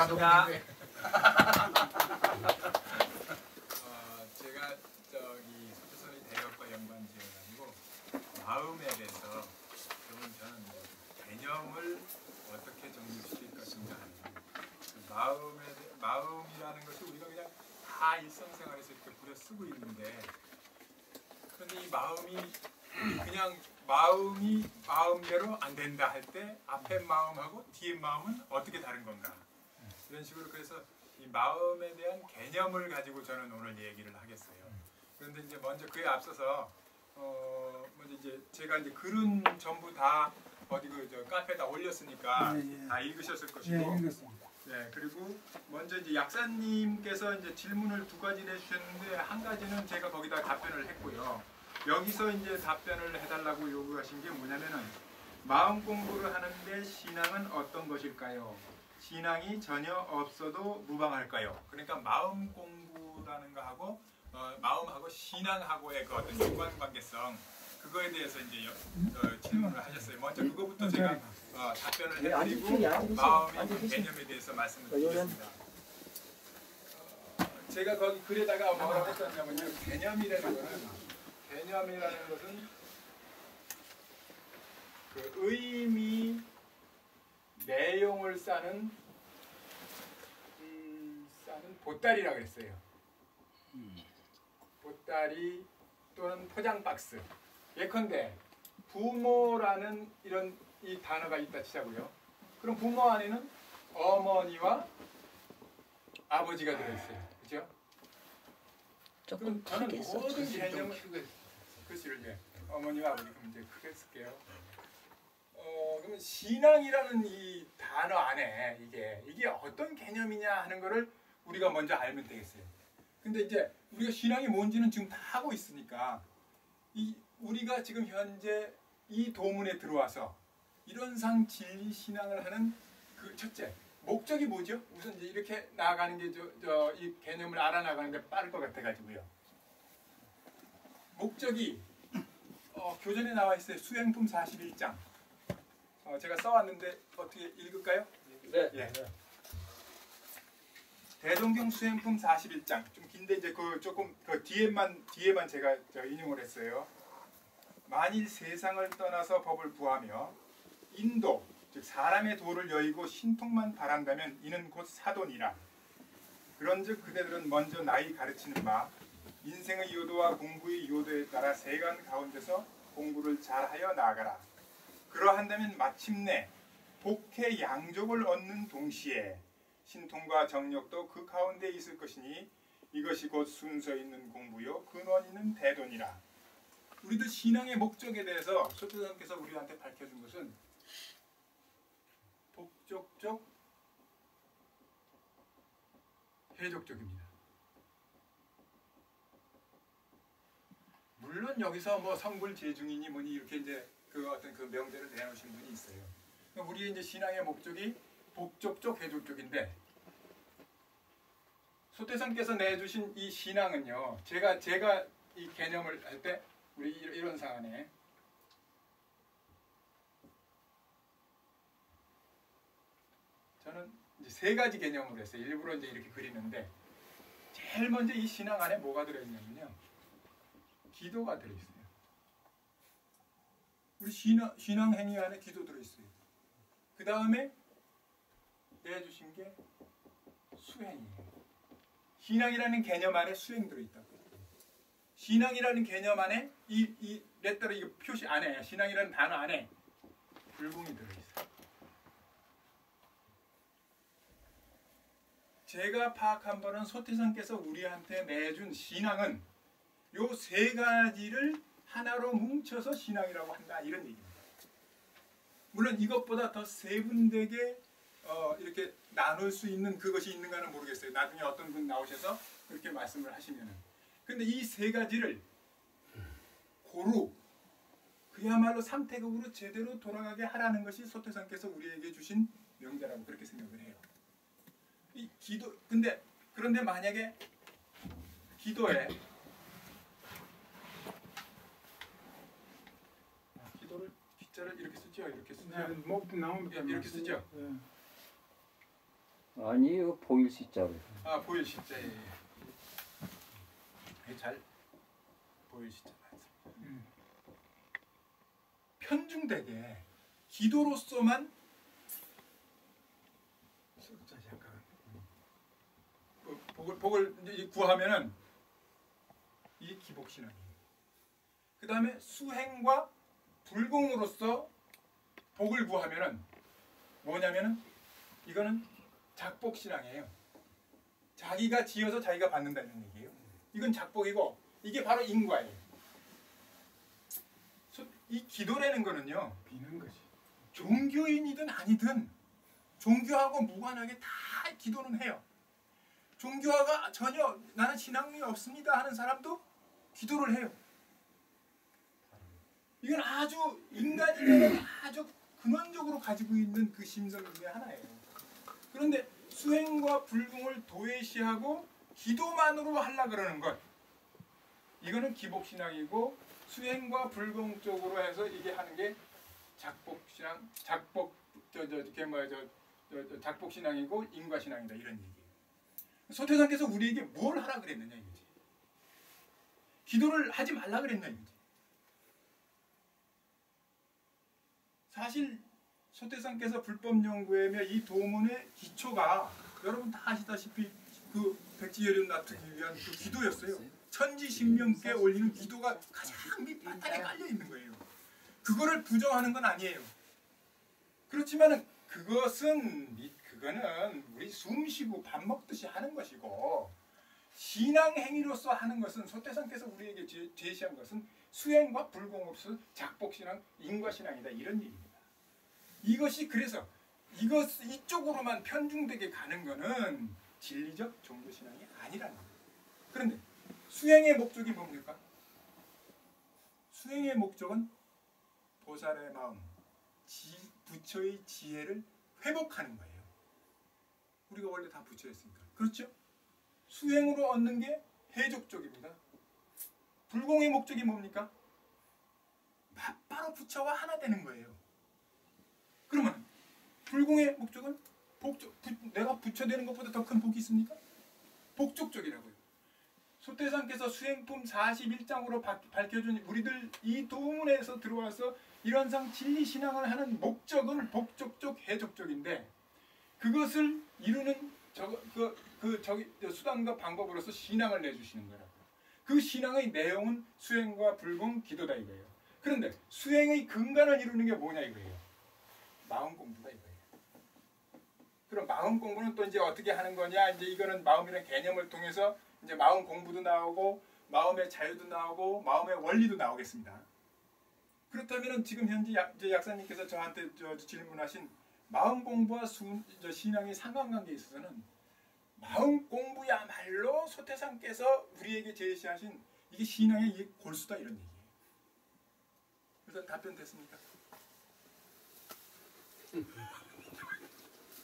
자동인데. 제가 저기 소태선의 대역과 연관지어가지고 마음에 대해서 그러면 저는 개념을 어떻게 정리시킬 것인가 하는 마음이라는 것이 우리가 그냥 다 일상생활에서 이렇게 부려 쓰고 있는데, 그런데 이 마음이 그냥 마음이 마음대로 안 된다 할 때 앞에 마음하고 뒤에 마음은 어떻게 다른 건가, 이런 식으로. 그래서 이 마음에 대한 개념을 가지고 저는 오늘 얘기를 하겠어요. 그런데 이제 먼저 그에 앞서서 먼저 이제 제가 이제 글은 전부 다 어디 저 카페에다 올렸으니까 다 읽으셨을 것이고, 읽었습니다. 네, 그리고 먼저 이제 약사님께서 이제 질문을 두 가지를 해주셨는데, 한 가지는 제가 거기다 답변을 했고요. 여기서 이제 답변을 해달라고 요구하신 게 뭐냐면은, 마음 공부를 하는데 신앙은 어떤 것일까요? 신앙이 전혀 없어도 무방할까요? 그러니까 마음 공부라는 거하고 마음하고 신앙하고의 그 어떤 연관관계성, 그거에 대해서 이제 질문을 하셨어요. 먼저 그거부터 제가 답변을 해드리고 마음의 개념에 대해서 말씀을 드리겠습니다. 제가 거기 글에다가 뭐라고 했었냐면요, 개념이라는 것은 그 의미, 내용을 싸는 보따리라고 그랬어요. 보따리 또는 포장 박스. 예컨대 부모라는 이런 이 단어가 있다 치자고요. 그럼 부모 안에는 어머니와 아버지가 들어있어요. 그죠? 조금 저는 크게 모든 써주세요. 개념을 글씨를 이제 어머니와 아버지, 그럼 이제 크게 쓸게요. 그러면 신앙이라는 이 단어 안에 이게 어떤 개념이냐 하는 거를 우리가 먼저 알면 되겠어요. 근데 이제 우리가 신앙이 뭔지는 지금 다 하고 있으니까, 우리가 지금 현재 이 도문에 들어와서 이론상 진리 신앙을 하는 그 첫째 목적이 뭐죠? 우선 이제 이렇게 나아가는 게 이 개념을 알아나가는 게 빠를 것 같아가지고요. 목적이 교전에 나와 있어요. 수행품 41장. 제가 써왔는데 어떻게 읽을까요? 네. 예. 대종경 수행품 41장. 좀 긴데 이제 그 조금 그 뒤에만 제가 인용을 했어요. 만일 세상을 떠나서 법을 구하며 인도, 즉 사람의 도를 여의고 신통만 바란다면 이는 곧 사돈이라. 그런즉 그대들은 먼저 나이 가르치는 바 인생의 요도와 공부의 요도에 따라 세간 가운데서 공부를 잘하여 나아가라. 그러한다면 마침내 복해 양족을 얻는 동시에 신통과 정력도 그 가운데 있을 것이니 이것이 곧 순서 있는 공부요 근원 있는 대돈이라. 우리도 신앙의 목적에 대해서 소태선께서 우리한테 밝혀준 것은 복족족 해족족입니다. 물론 여기서 뭐 성불재중이니 뭐니 이렇게 이제 그 어떤 그 명제를 내놓으신 분이 있어요. 우리의 이제 신앙의 목적이 복족족 해족족인데, 소태선께서 내주신 이 신앙은요, 제가 이 개념을 할 때 우리 이런 사안에 저는 이제 세 가지 개념으로 했어요. 일부러 이제 이렇게 그리는데, 제일 먼저 이 신앙 안에 뭐가 들어있냐면요, 기도가 들어있어요. 우리 신앙 행위 안에 기도 들어있어요. 그 다음에 내주신 게 수행이에요. 신앙이라는 개념 안에 수행 들어있다고. 신앙이라는 개념 안에 이 레터로 이거 표시 안에, 신앙이라는 단어 안에 불공이 들어있어요. 제가 파악한 바는 소태선께서 우리한테 내준 신앙은 요 세 가지를 하나로 뭉쳐서 신앙이라고 한다, 이런 얘기입니다. 물론 이것보다 더 세분되게 이렇게 나눌 수 있는 그것이 있는가는 모르겠어요. 나중에 어떤 분 나오셔서 그렇게 말씀을 하시면은. 근데 이 세 가지를 고루 그야말로 삼태극으로 제대로 돌아가게 하라는 것이 소태선께서 우리에게 주신 명제라고 그렇게 생각을 해요. 이 기도, 그런데 만약에 기도를 빗자를 이렇게 쓰죠. 이렇게 쓰죠. 목도 나오면 이렇게 쓰죠. 아니요, 보일 시자로. 아, 보일 시자. 예. 잘 보일 시자 맞습니다. 편중되게 기도로서만 잠깐 복을 이제 구하면은 이게 기복신앙이에요. 그 다음에 수행과 불공으로서 복을 구하면은 뭐냐면은 이거는 작복신앙이에요. 자기가 지어서 자기가 받는다는 얘기예요. 이건 작복이고 이게 바로 인과예요. 이 기도라는 거는요, 비는 것이. 종교인이든 아니든 종교하고 무관하게 다 기도는 해요. 종교화가 전혀 나는 신앙이 없습니다 하는 사람도 기도를 해요. 이건 아주 인간이면 아주 근원적으로 가지고 있는 그 심성 중에 하나예요. 그런데 수행과 불공을 도외시하고 기도만으로 하려 그러는 것, 이거는 기복신앙이고 수행과 불공 쪽으로 해서 이게 하는 게 작복신앙, 작복신앙이고 인과신앙이다 이런 얘기예요. 소태상께서 우리에게 뭘 하라 그랬느냐 이거지. 기도를 하지 말라 그랬나 이거지. 사실 소태상께서 불법 연구하며 이 도문의 기초가 여러분 다 아시다시피 그 백지열연 놔두기 위한 그 기도였어요. 천지신명께 올리는 기도가 가장 밑바탕에 깔려 있는 거예요. 그거를 부정하는 건 아니에요. 그렇지만은 그거는 우리 숨 쉬고 밥 먹듯이 하는 것이고, 신앙 행위로서 하는 것은 소태상께서 우리에게 제시한 것은 수행과 불공으로서 작복신앙, 인과신앙이다 이런 얘기입니다. 이것이 그래서 이쪽으로만 편중되게 가는 것은 진리적 종교신앙이 아니라는 거예요. 그런데 수행의 목적이 뭡니까? 수행의 목적은 보살의 마음, 부처의 지혜를 회복하는 거예요. 우리가 원래 다 부처였으니까. 그렇죠? 수행으로 얻는 게 해족적입니다. 불공의 목적이 뭡니까? 바로 부처와 하나 되는 거예요. 그러면 불공의 목적은 내가 부처 되는 것보다 더 큰 복이 있습니까? 복족적이라고요. 소태상께서 수행품 41장으로 밝혀준 우리들 이 도문에서 들어와서 일원상 진리신앙을 하는 목적은 복족적, 해족적인데 그것을 이루는 수단과 방법으로서 신앙을 내주시는 거라고요. 그 신앙의 내용은 수행과 불공, 기도다 이거예요. 그런데 수행의 근간을 이루는 게 뭐냐 이거예요. 마음 공부다 이거예요. 그럼 마음 공부는 또 이제 어떻게 하는 거냐? 이제 이거는 마음이라는 개념을 통해서 이제 마음 공부도 나오고 마음의 자유도 나오고 마음의 원리도 나오겠습니다. 그렇다면은 지금 현재 약사님께서 저한테 질문하신 마음 공부와 신앙의 상관관계에 있어서는 마음 공부야말로 소태상께서 우리에게 제시하신 이게 신앙의 이 골수다 이런 얘기예요. 그래서 답변 됐습니까?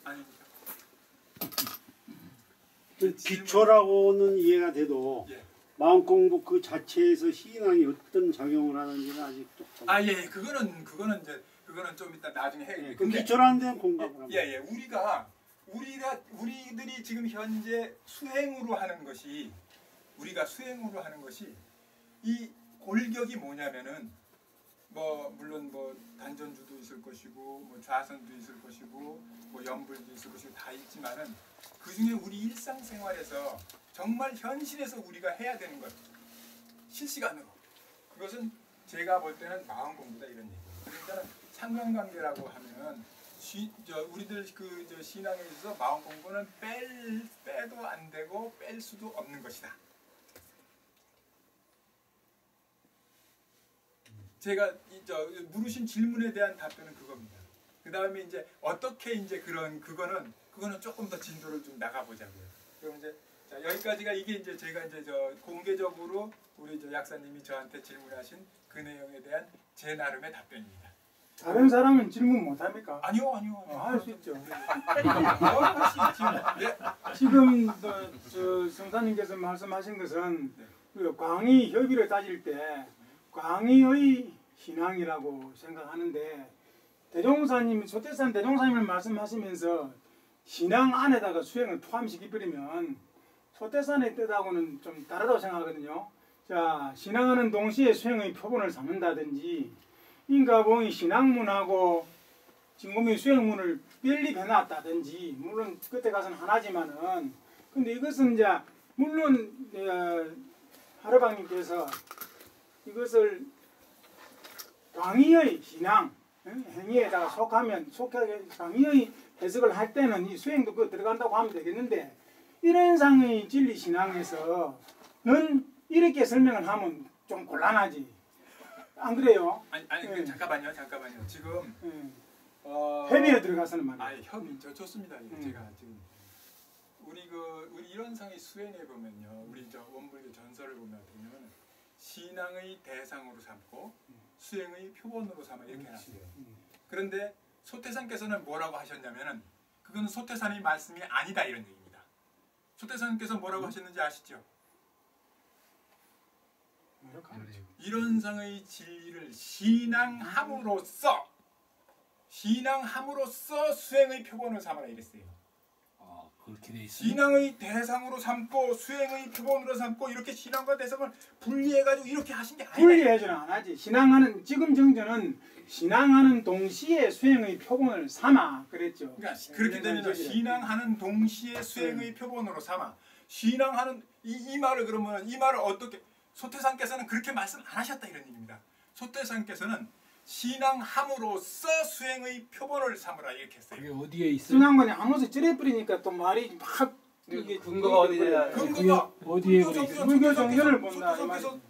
아닙니까? 기초라고는 이해가 돼도 예. 마음 공부 그 자체에서 신앙이 어떤 작용을 하는지는 아직 좀. 예, 그거는 좀 이따 나중에 해야겠네요. 그 기초라는 데는 공감을 합니다. 예, 우리들이 지금 현재 수행으로 하는 것이 이 골격이 뭐냐면은 물론 단전주도 있을 것이고 좌선도 있을 것이고 연불도 있을 것이고 다 있지만은 그 중에 우리 일상생활에서 정말 현실에서 우리가 해야 되는 것 실시간으로 그것은 제가 볼 때는 마음 공부다 이런 얘기예요. 그러니까 상관관계라고 하면은 우리들 신앙에 있어서 마음 공부는 빼도 안 되고 뺄 수도 없는 것이다. 제가 물으신 질문에 대한 답변은 그겁니다. 그 다음에 이제 어떻게 이제 그거는 조금 더 진도를 좀 나가보자고요. 그럼 이제 여기까지가 이게 이제 제가 이제 공개적으로 우리 약사님이 저한테 질문하신 그 내용에 대한 제 나름의 답변입니다. 다른 사람은 질문 못 합니까? 아니요. 할 수 있죠. 할 수 있죠. 네. 지금 저 성사님께서 말씀하신 것은 그 광의 협의를 따질 때 광의의 신앙이라고 생각하는데 소태산 대종사님을 말씀하시면서 신앙 안에다가 수행을 포함시켜버리면 소태산의 뜻하고는 좀 다르다고 생각하거든요. 자, 신앙하는 동시에 수행의 표본을 삼는다든지 인가봉이 신앙문하고 진공의 수행문을 편립해놨다든지 물론 그때 가서는 하나지만은 근데 이것은 이제 물론 하르방님께서 이것을 광의의 신앙 행위에다가 속하게 광의의 해석을 할 때는 이 수행도 그 들어간다고 하면 되겠는데 이런 상의 진리 신앙에서는 이렇게 설명을 하면 좀 곤란하지. 안 그래요? 아니 네. 잠깐만요. 지금 협의에 들어가서는 말이에요. 아니 협의 저 좋습니다. 제가 지금 우리 이런 상의 수행해 보면요. 우리 저 원불교 전설을 보면 신앙의 대상으로 삼고 수행의 표본으로 삼아 이렇게 해놨어요. 그런데 소태산께서는 뭐라고 하셨냐면은 그건 소태산의 말씀이 아니다 이런 얘기입니다. 소태산께서 뭐라고 하셨는지 아시죠? 이런 상의 진리를 신앙함으로써 수행의 표본을 삼아라 이랬어요. 그렇게 돼 있어요. 신앙의 대상으로 삼고 수행의 표본으로 삼고 이렇게 신앙과 대상을 분리해가지고 이렇게 하신 게 아니에요. 분리해서는 안 하지. 신앙하는 지금 정전은 신앙하는 동시에 수행의 표본을 삼아 그랬죠. 그러니까 그렇게 되면 신앙하는 동시에 수행의 표본으로 삼아 신앙하는 이 말을 그러면 이 말을 어떻게 소태산께서는 그렇게 말씀 안 하셨다 이런 얘기입니다. 소태산께서는 신앙함으로써 수행의 표본을 삼으라 이렇게 했어요. 그게 어디에 있어요? 신앙관이 아무서 찌레뿌리니까 또 말이 막 이게 근거가 어디냐? 근거가 어디에 불교 그래? 불교 정전을 본다 이 소태산께서 말이지.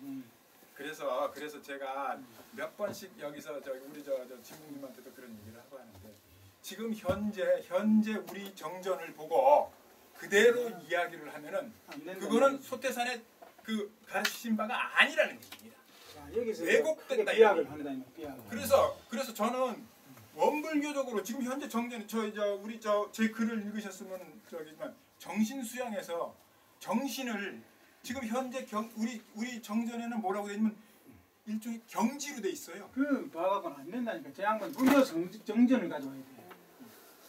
그래서 제가 몇 번씩 여기서 우리 저 지부님한테도 그런 얘기를 하고 하는데 지금 현재 우리 정전을 보고 그대로 이야기를 하면은 안 된다. 그거는 소태산의 그 가르치신 바가 아니라는 얘기입니다. 자, 여기서 왜곡됐다, 비약을 이거지. 한다 비약을. 그래서 저는 원불교적으로 지금 현재 정전 우리 제 글을 읽으셨으면 저기지만 정신 수양에서 정신을 지금 현재 우리 정전에는 뭐라고 되냐면 일종의 경지로 돼 있어요. 그 봐갖고는 안 된다니까. 제 양반 불교 정전을 가져와야 돼.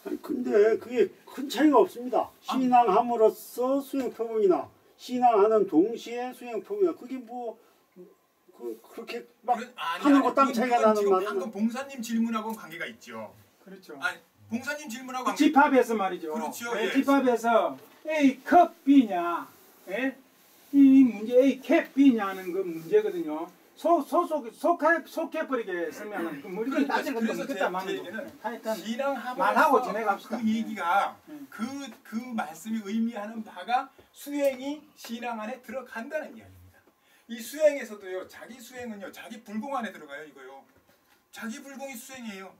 아니, 근데 그게 큰 차이가 없습니다. 신앙함으로써 수행 표본이나 신앙하는 동시에 수행 표본이나 그게 뭐 그렇게 막 하늘과 땅 차이가 나는 지금 말은 방금 봉사님 질문하고는 관계가 있죠. 그렇죠. 아니 봉사님 질문하고 관계. 집합에서 말이죠. 그렇죠, 왜 예. 집합에서 A 컵 B냐, 예? 이 문제 A 캡 B냐는 그 문제거든요. 속해버리게 설명하는 그 머리를 따질 것도 그래서 없겠다 제 말이죠. 얘기는 하여튼 신앙하고 말하고 지내갑시다. 그 얘기가 네. 그 말씀이 의미하는 바가 수행이 신앙 안에 들어간다는 이야기입니다. 이 수행에서도요, 자기 수행은요, 자기 불공 안에 들어가요, 이거요. 자기 불공이 수행이에요.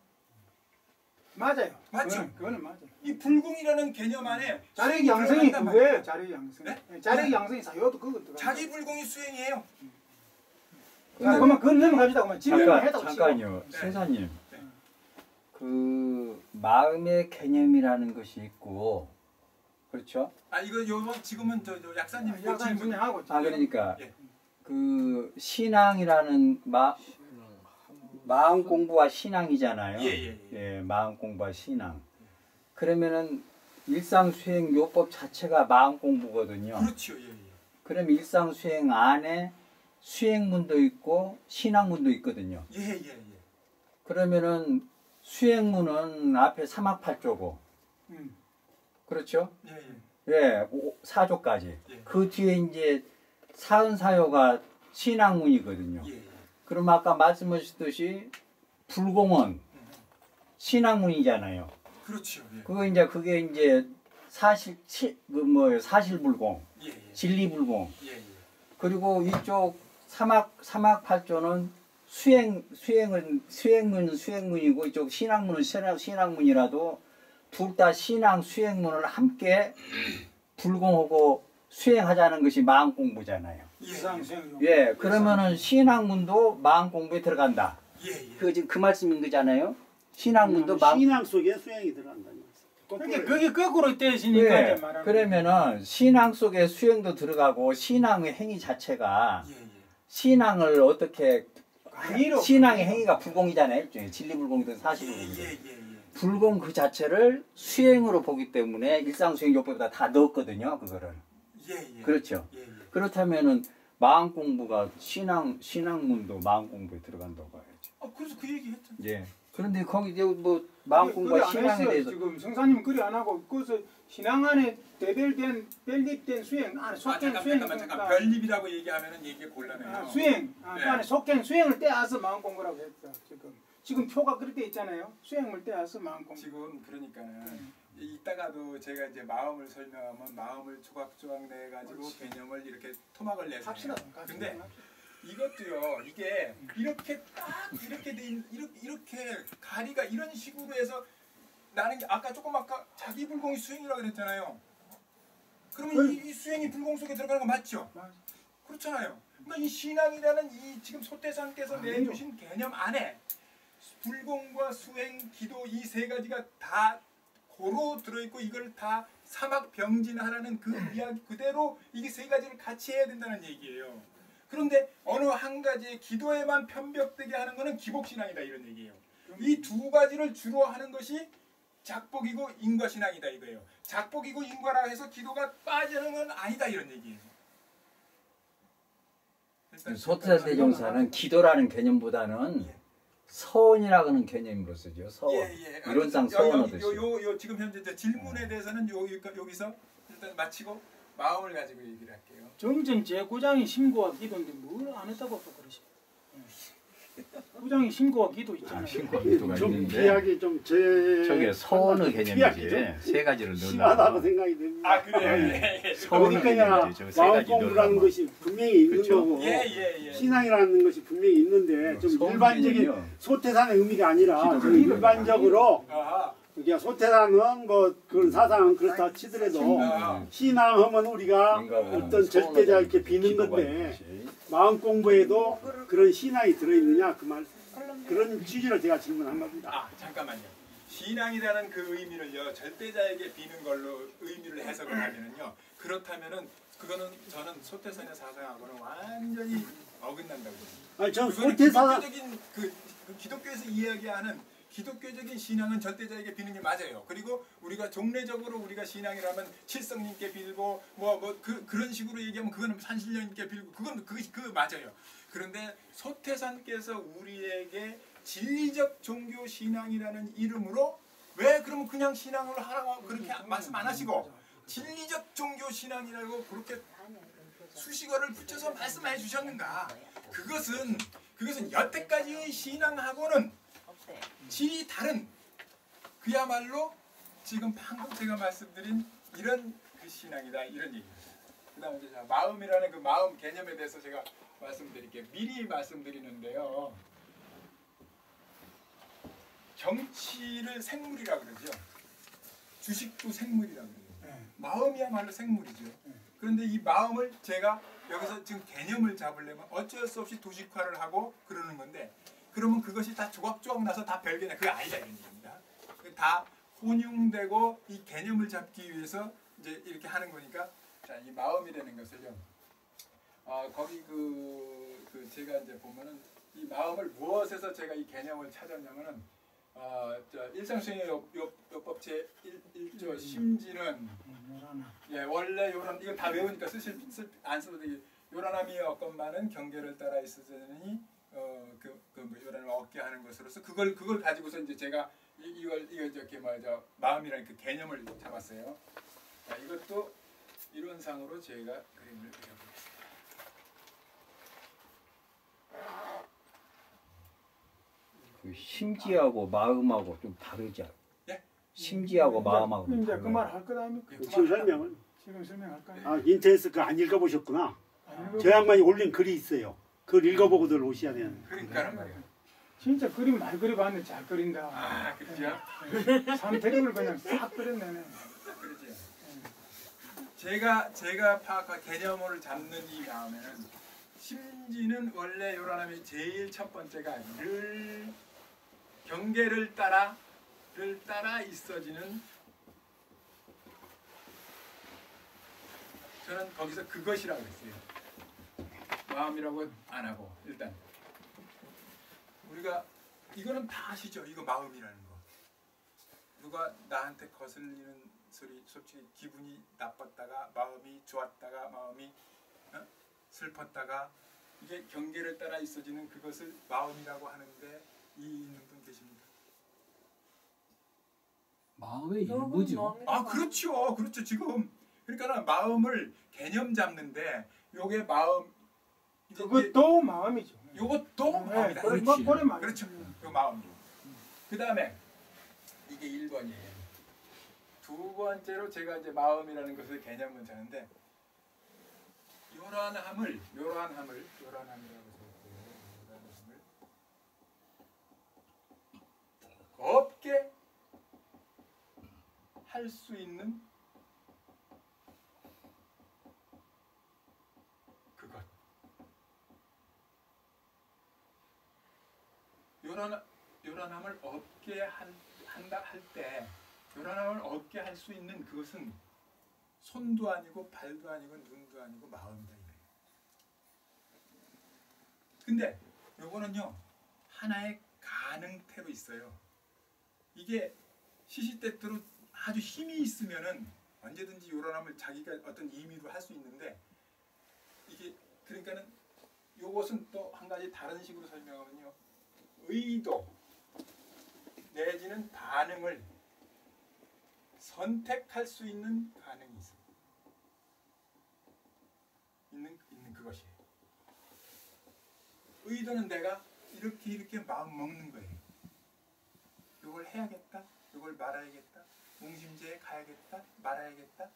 맞아요. 맞죠? 그거는 맞아요. 이 불공이라는 개념 안에 자력 수행이 양성이 들어간단 그거예요. 말이에요. 자력 양성. 네? 자력 양성이 사요도 그거 들어가. 자기 불공이 수행이에요. 자, 그러면 그건 넘어갑시다. 그러면 질문을 해도 잠깐요, 네. 선사님. 네. 그 마음의 개념이라는 것이 있고, 그렇죠? 아 이거 지금은 저 약사님 그 약간 질문. 분야하고. 그러니까 예. 그 신앙이라는 마음 공부와 신앙이잖아요. 예. 마음 공부와 신앙. 그러면은 일상 수행 요법 자체가 마음 공부거든요. 그렇죠. 예. 그럼 일상 수행 안에 수행문도 있고 신앙문도 있거든요. 예. 그러면은 수행문은 앞에 사막팔조고, 그렇죠? 예, 4조까지. 예. 그 뒤에 이제 사은사요가 신앙문이거든요. 예. 그럼 아까 말씀하셨듯이 불공은 신앙문이잖아요. 그렇죠. 예. 그게 이제 사실불공, 예. 진리불공. 예. 그리고 이쪽 사막팔조는 수행문은 수행문이고 이쪽 신앙문은 신앙문이라도 둘 다 신앙 수행문을 함께 불공하고 수행하자는 것이 마음 공부잖아요. 예, 그러면은 신앙문도 마음 공부에 들어간다. 예. 그 말씀인 거잖아요. 신앙문도 마음. 신앙 속에 수행이 들어간다는 거죠. 그러니까 그게 거꾸로 떼시니까 예, 이제 말하는. 그러면은 신앙 속에 수행도 들어가고 신앙의 행위 자체가 예. 신앙을 어떻게 강의로 신앙의 행위가 불공이잖아요. 일종의 진리불공이든 예. 사실불공이든. 예. 불공 그 자체를 수행으로 보기 때문에 일상수행요법에다 다 넣었거든요. 그거를. 예, 예. 그렇죠. 예, 예. 그렇다면은 마음 공부가 신앙문도 마음 공부에 들어간다고 봐야죠. 그래서 그 얘기 했죠. 예. 그런데 거기 이제 뭐 마음 공부와 신앙에 대해서 지금 성사님 그리 안 하고 그래서 신앙 안에 대별된 별립된 수행 안에 속된 수행 잠깐 별립이라고 얘기하면은 얘기 곤란해요. 수행 그 네. 안에 속된 수행을 떼어서 마음 공부라고 했죠. 지금 표가 그렇게 있잖아요. 수행을 떼어서 마음 공부. 지금 그러니까는 이따가도 제가 이제 마음을 설명하면 마음을 조각조각 내 가지고 개념을 이렇게 토막을 내서 합시다. 근데 이것도요. 이게 이렇게 딱 이렇게 돼 이렇게 가리가 이런 식으로 해서 나는 아까 자기 불공이 수행이라고 그랬잖아요. 그러면 이 수행이 불공 속에 들어가는 거 맞죠? 그렇잖아요. 그러니까 이 신앙이라는 이 지금 소태산께서 내주신 개념 안에 불공과 수행, 기도 이 세 가지가 다 고루 들어있고 이걸 다 사막병진하라는 그 이야기 그대로 이게 세 가지를 같이 해야 된다는 얘기예요. 그런데 어느 한 가지의 기도에만 편벽되게 하는 것은 기복신앙이다 이런 얘기예요. 이 두 가지를 주로 하는 것이 작복이고 인과신앙이다 이거예요. 작복이고 인과라 해서 기도가 빠지는 건 아니다 이런 얘기예요. 소태대종사는 기도라는 개념보다는 서원이라고 하는 개념으로 쓰죠. 서원. 이론상 서원 하듯이. 지금 현재 질문에 대해서는 여기서 일단 마치고 마음을 가지고 얘기를 할게요. 정전 제9장이 심고와 기도인데 뭘 안 했다고 또 그러시? 9장이 심고와 기도 있잖아요. 신고기도가 좀 있는데 비하기 저게 서원의 개념이지. 세 가지를 심하다고 넣으려고. 생각이 됩니다. 아 그래요? 서원의 그러니까 개념이지. 저세 마음 가지 공부라는 넣으려고. 것이 분명히 있는 그렇죠. 거고 예. 신앙이라는 것이 분명히 있는데 좀 서원 일반적인 개념이요. 소태산의 의미가 아니라 기도를 좀 일반적으로 아하. 그러니까 소태산은 뭐 그런 사상은 그렇다 치더라도 아. 신앙하면 우리가 인간은 어떤 절대자 이렇게 서원의 비는 기도가 건데 있듯이. 마음 공부에도 그런 신앙이 들어있느냐 그 말 그런 취지로 제가 질문한 겁니다. 잠깐만요. 신앙이라는 그 의미를요 절대자에게 비는 걸로 의미를 해석을 하면은요 그렇다면은 그거는 저는 소태산의 사상하고는 완전히 어긋난다고 봅니다. 아니 전 그거는 소태산 기독교적인 그 기독교에서 이야기하는 기독교적인 신앙은 절대자에게 비는 게 맞아요. 그리고 우리가 종례적으로 우리가 신앙이라면 칠성님께 빌고 그런 식으로 얘기하면 그거는 산신령님께 빌고 그건 그거 맞아요. 그런데 소태산께서 우리에게 진리적 종교 신앙이라는 이름으로 왜 그러면 그냥 신앙을 하라고 그렇게 말씀 안 하시고 진리적 종교 신앙이라고 그렇게 수식어를 붙여서 말씀해 주셨는가? 그것은 여태까지의 신앙하고는 질이 다른 그야말로 지금 방금 제가 말씀드린 이런 그 신앙이다 이런 얘기입니다. 그다음에 이제 마음이라는 그 마음 개념에 대해서 제가 말씀드릴게요. 미리 말씀드리는데요. 정치를 생물이라 그러죠. 주식도 생물이라 그래요. 마음이야말로 생물이죠. 그런데 이 마음을 제가 여기서 지금 개념을 잡으려면 어쩔 수 없이 도식화를 하고 그러는 건데 그러면 그것이 다 조각조각 나서 다 별개냐 그게 아니다 이런 얘기입니다. 다 혼용되고 이 개념을 잡기 위해서 이제 이렇게 하는 거니까 자, 이 마음이라는 것을요. 거기 그 제가 이제 보면은 이 마음을 무엇에서 제가 이 개념을 찾았냐면은 일상수행의 요법 제 1조 심지는 원래 요런 이거 다 외우니까 안 써도 되게 요란함이 없건만은 경계를 따라 있으니 뭐 요란함을 얻게 하는 것으로서 그걸 가지고서 이제 제가 이걸 저기 마음이라는 그 개념을 잡았어요. 자, 이것도 이론상으로 제가 그림을 그려보겠습니다. 그 심지하고 마음하고 좀 다르지. 예? 심지하고 마음하고 좀 이제 달라요. 그 말 할 거다 아닙니까? 지금 설명은 지금 설명할까요? 인터넷에서 그거 안 읽어보셨구나. 저 양반이 올린 글이 있어요. 그걸 읽어보고들 오셔야 되는. 그러니까는 말이에요. 진짜 그림 많이 그려봤는데 잘 그린다. 그렇죠? 삼태력을 그냥 싹 그렸네. 그렇죠. 제가 파악한 개념을 잡는 이 마음에는 심지는 원래 요란함이 제일 첫 번째가 늘 경계를 따라 있어지는 저는 거기서 그것이라고 했어요. 마음이라고 안 하고 일단 우리가 이거는 다 아시죠? 이거 마음이라는 거. 누가 나한테 거슬리는 소리, 솔직히 기분이 나빴다가 마음이 좋았다가 마음이 슬펐다가 이게 경계를 따라 있어지는 그것을 마음이라고 하는데 이 있는 분 계십니다. 마음의 일부죠. 아 그렇죠, 그렇죠. 지금 그러니까 마음을 개념 잡는데 요게 마음 그것도 마음이죠. 요것도 마음이다. 그렇지. 그렇죠. 요 마음도. 그 다음에 이게 1번이에요. 두 번째로 제가 이제 마음이라는 것을 개념을 자는데 요란함을 없게 할 수 있는 그것. 요란함을 없게 한다 할 때 요란함을 없게 할 수 있는 그것은 손도 아니고 발도 아니고 눈도 아니고 마음이다. 근데 요거는요 하나의 가능태로 있어요. 이게 시시때때로 아주 힘이 있으면은 언제든지 요란함을 자기가 어떤 임의로 할 수 있는데 이게 그러니까는 요것은 또 한 가지 다른 식으로 설명하면요 의도 내지는 반응을 선택할 수 있는 가능이 있어요. 있는 그것이에요. 의도는 내가 이렇게 마음 먹는 거예요. 이걸 해야겠다, 이걸 말아야겠다, 웅심제에 가야겠다, 말아야겠다.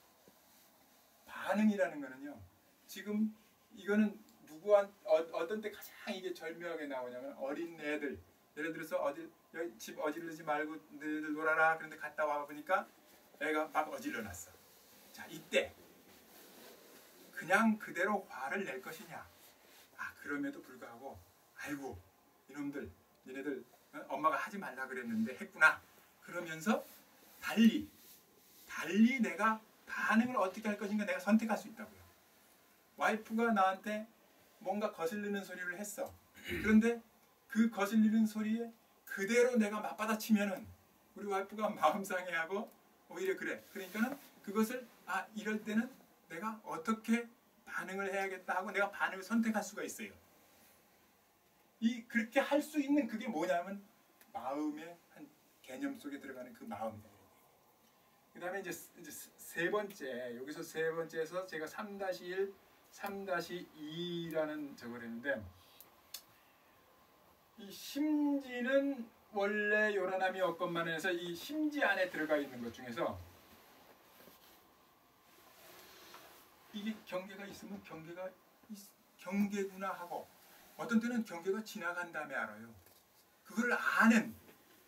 반응이라는 거는요. 지금 이거는 어떤 때 가장 이게 절묘하게 나오냐면 어린 애들 예를 들어서 집 어지르지 말고 너희들 놀아라 그런데 갔다 와 보니까 애가 막 어질러놨어. 자 이때 그냥 그대로 화를 낼 것이냐? 그럼에도 불구하고 아이고 이놈들 니네들 엄마가 하지 말라 그랬는데 했구나. 그러면서 달리 내가 반응을 어떻게 할 것인가 내가 선택할 수 있다고요. 와이프가 나한테 뭔가 거슬리는 소리를 했어. 그런데 그 거슬리는 소리에 그대로 내가 맞받아치면은 우리 와이프가 마음 상해하고 오히려 그래. 그러니까는 그것을 이럴 때는 내가 어떻게 반응을 해야겠다 하고 내가 반응을 선택할 수가 있어요. 그렇게 할 수 있는 그게 뭐냐면 마음의 한 개념 속에 들어가는 그 마음이다. 그 다음에 이제 세 번째 여기서 세 번째에서 제가 3-1, 3-2라는 저걸 했는데 이 심지는 원래 요란함이 없건만 해서 이 심지 안에 들어가 있는 것 중에서 이게 경계가 있으면 경계구나 하고 어떤 때는 경계가 지나간 다음에 알아요. 그걸 아는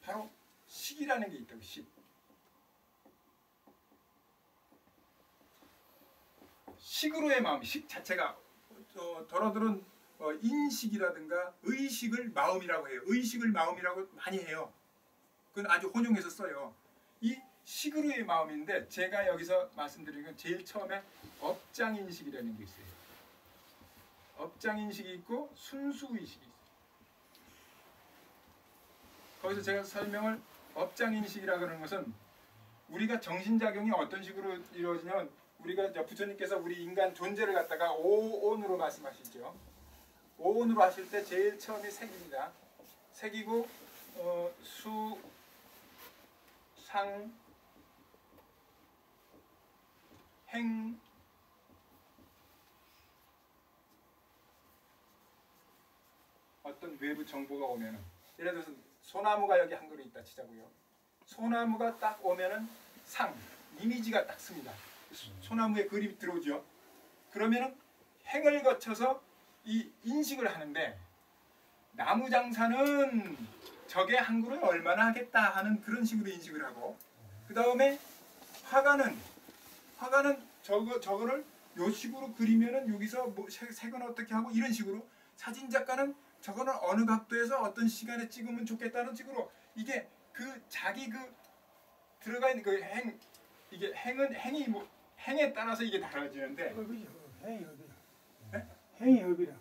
바로 식이라는 게 있다고. 식으로의 마음, 식 자체가 더러들은 인식이라든가 의식을 마음이라고 해요. 의식을 마음이라고 많이 해요. 그건 아주 혼용해서 써요. 이 식으로의 마음인데 제가 여기서 말씀드린 건 제일 처음에 업장인식이라는 게 있어요. 업장인식이 있고 순수의식이 있어요. 거기서 제가 설명을 업장인식이라고 하는 것은 우리가 정신작용이 어떤 식으로 이루어지냐면 우리가 부처님께서 우리 인간 존재를 갖다가 오온으로 말씀하시죠. 오온으로 하실 때 제일 처음이 색입니다. 색이고 수, 상, 행, 어떤 외부 정보가 오면은 예를 들어서 소나무가 여기 한 그루 있다 치자고요. 소나무가 딱 오면은 상, 이미지가 딱 씁니다. 소나무에 그림이 들어오죠. 그러면은 행을 거쳐서 이 인식을 하는데 나무 장사는 저게 한 그루에 얼마나 하겠다 하는 그런 식으로 인식을 하고 그 다음에 화가는 저거를 요 식으로 그리면은 여기서 뭐 색은 어떻게 하고 이런 식으로 사진 작가는 저거는 어느 각도에서 어떤 시간에 찍으면 좋겠다는 식으로 이게 그 자기 그 들어가 있는 그 이게 행에 따라서 이게 달라지는데 행이 어디야? 네? 행이 어디야?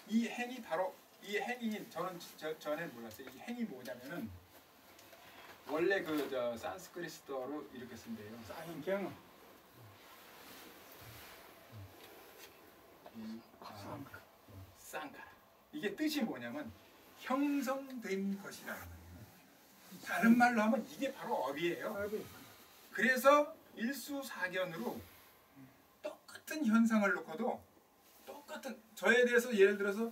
이 행이 바로 이 행이 저는 전에 몰랐어요. 이 행이 뭐냐면은 원래 그 산스크리트어로 이렇게 쓴대요. 쌓인 경험. 쌍카라. 이게 뜻이 뭐냐면 형성된 것이라는 거예요. 다른 말로 하면 이게 바로 업이에요. 그래서 일수사견으로 똑같은 현상을 놓고도 똑같은 저에 대해서 예를 들어서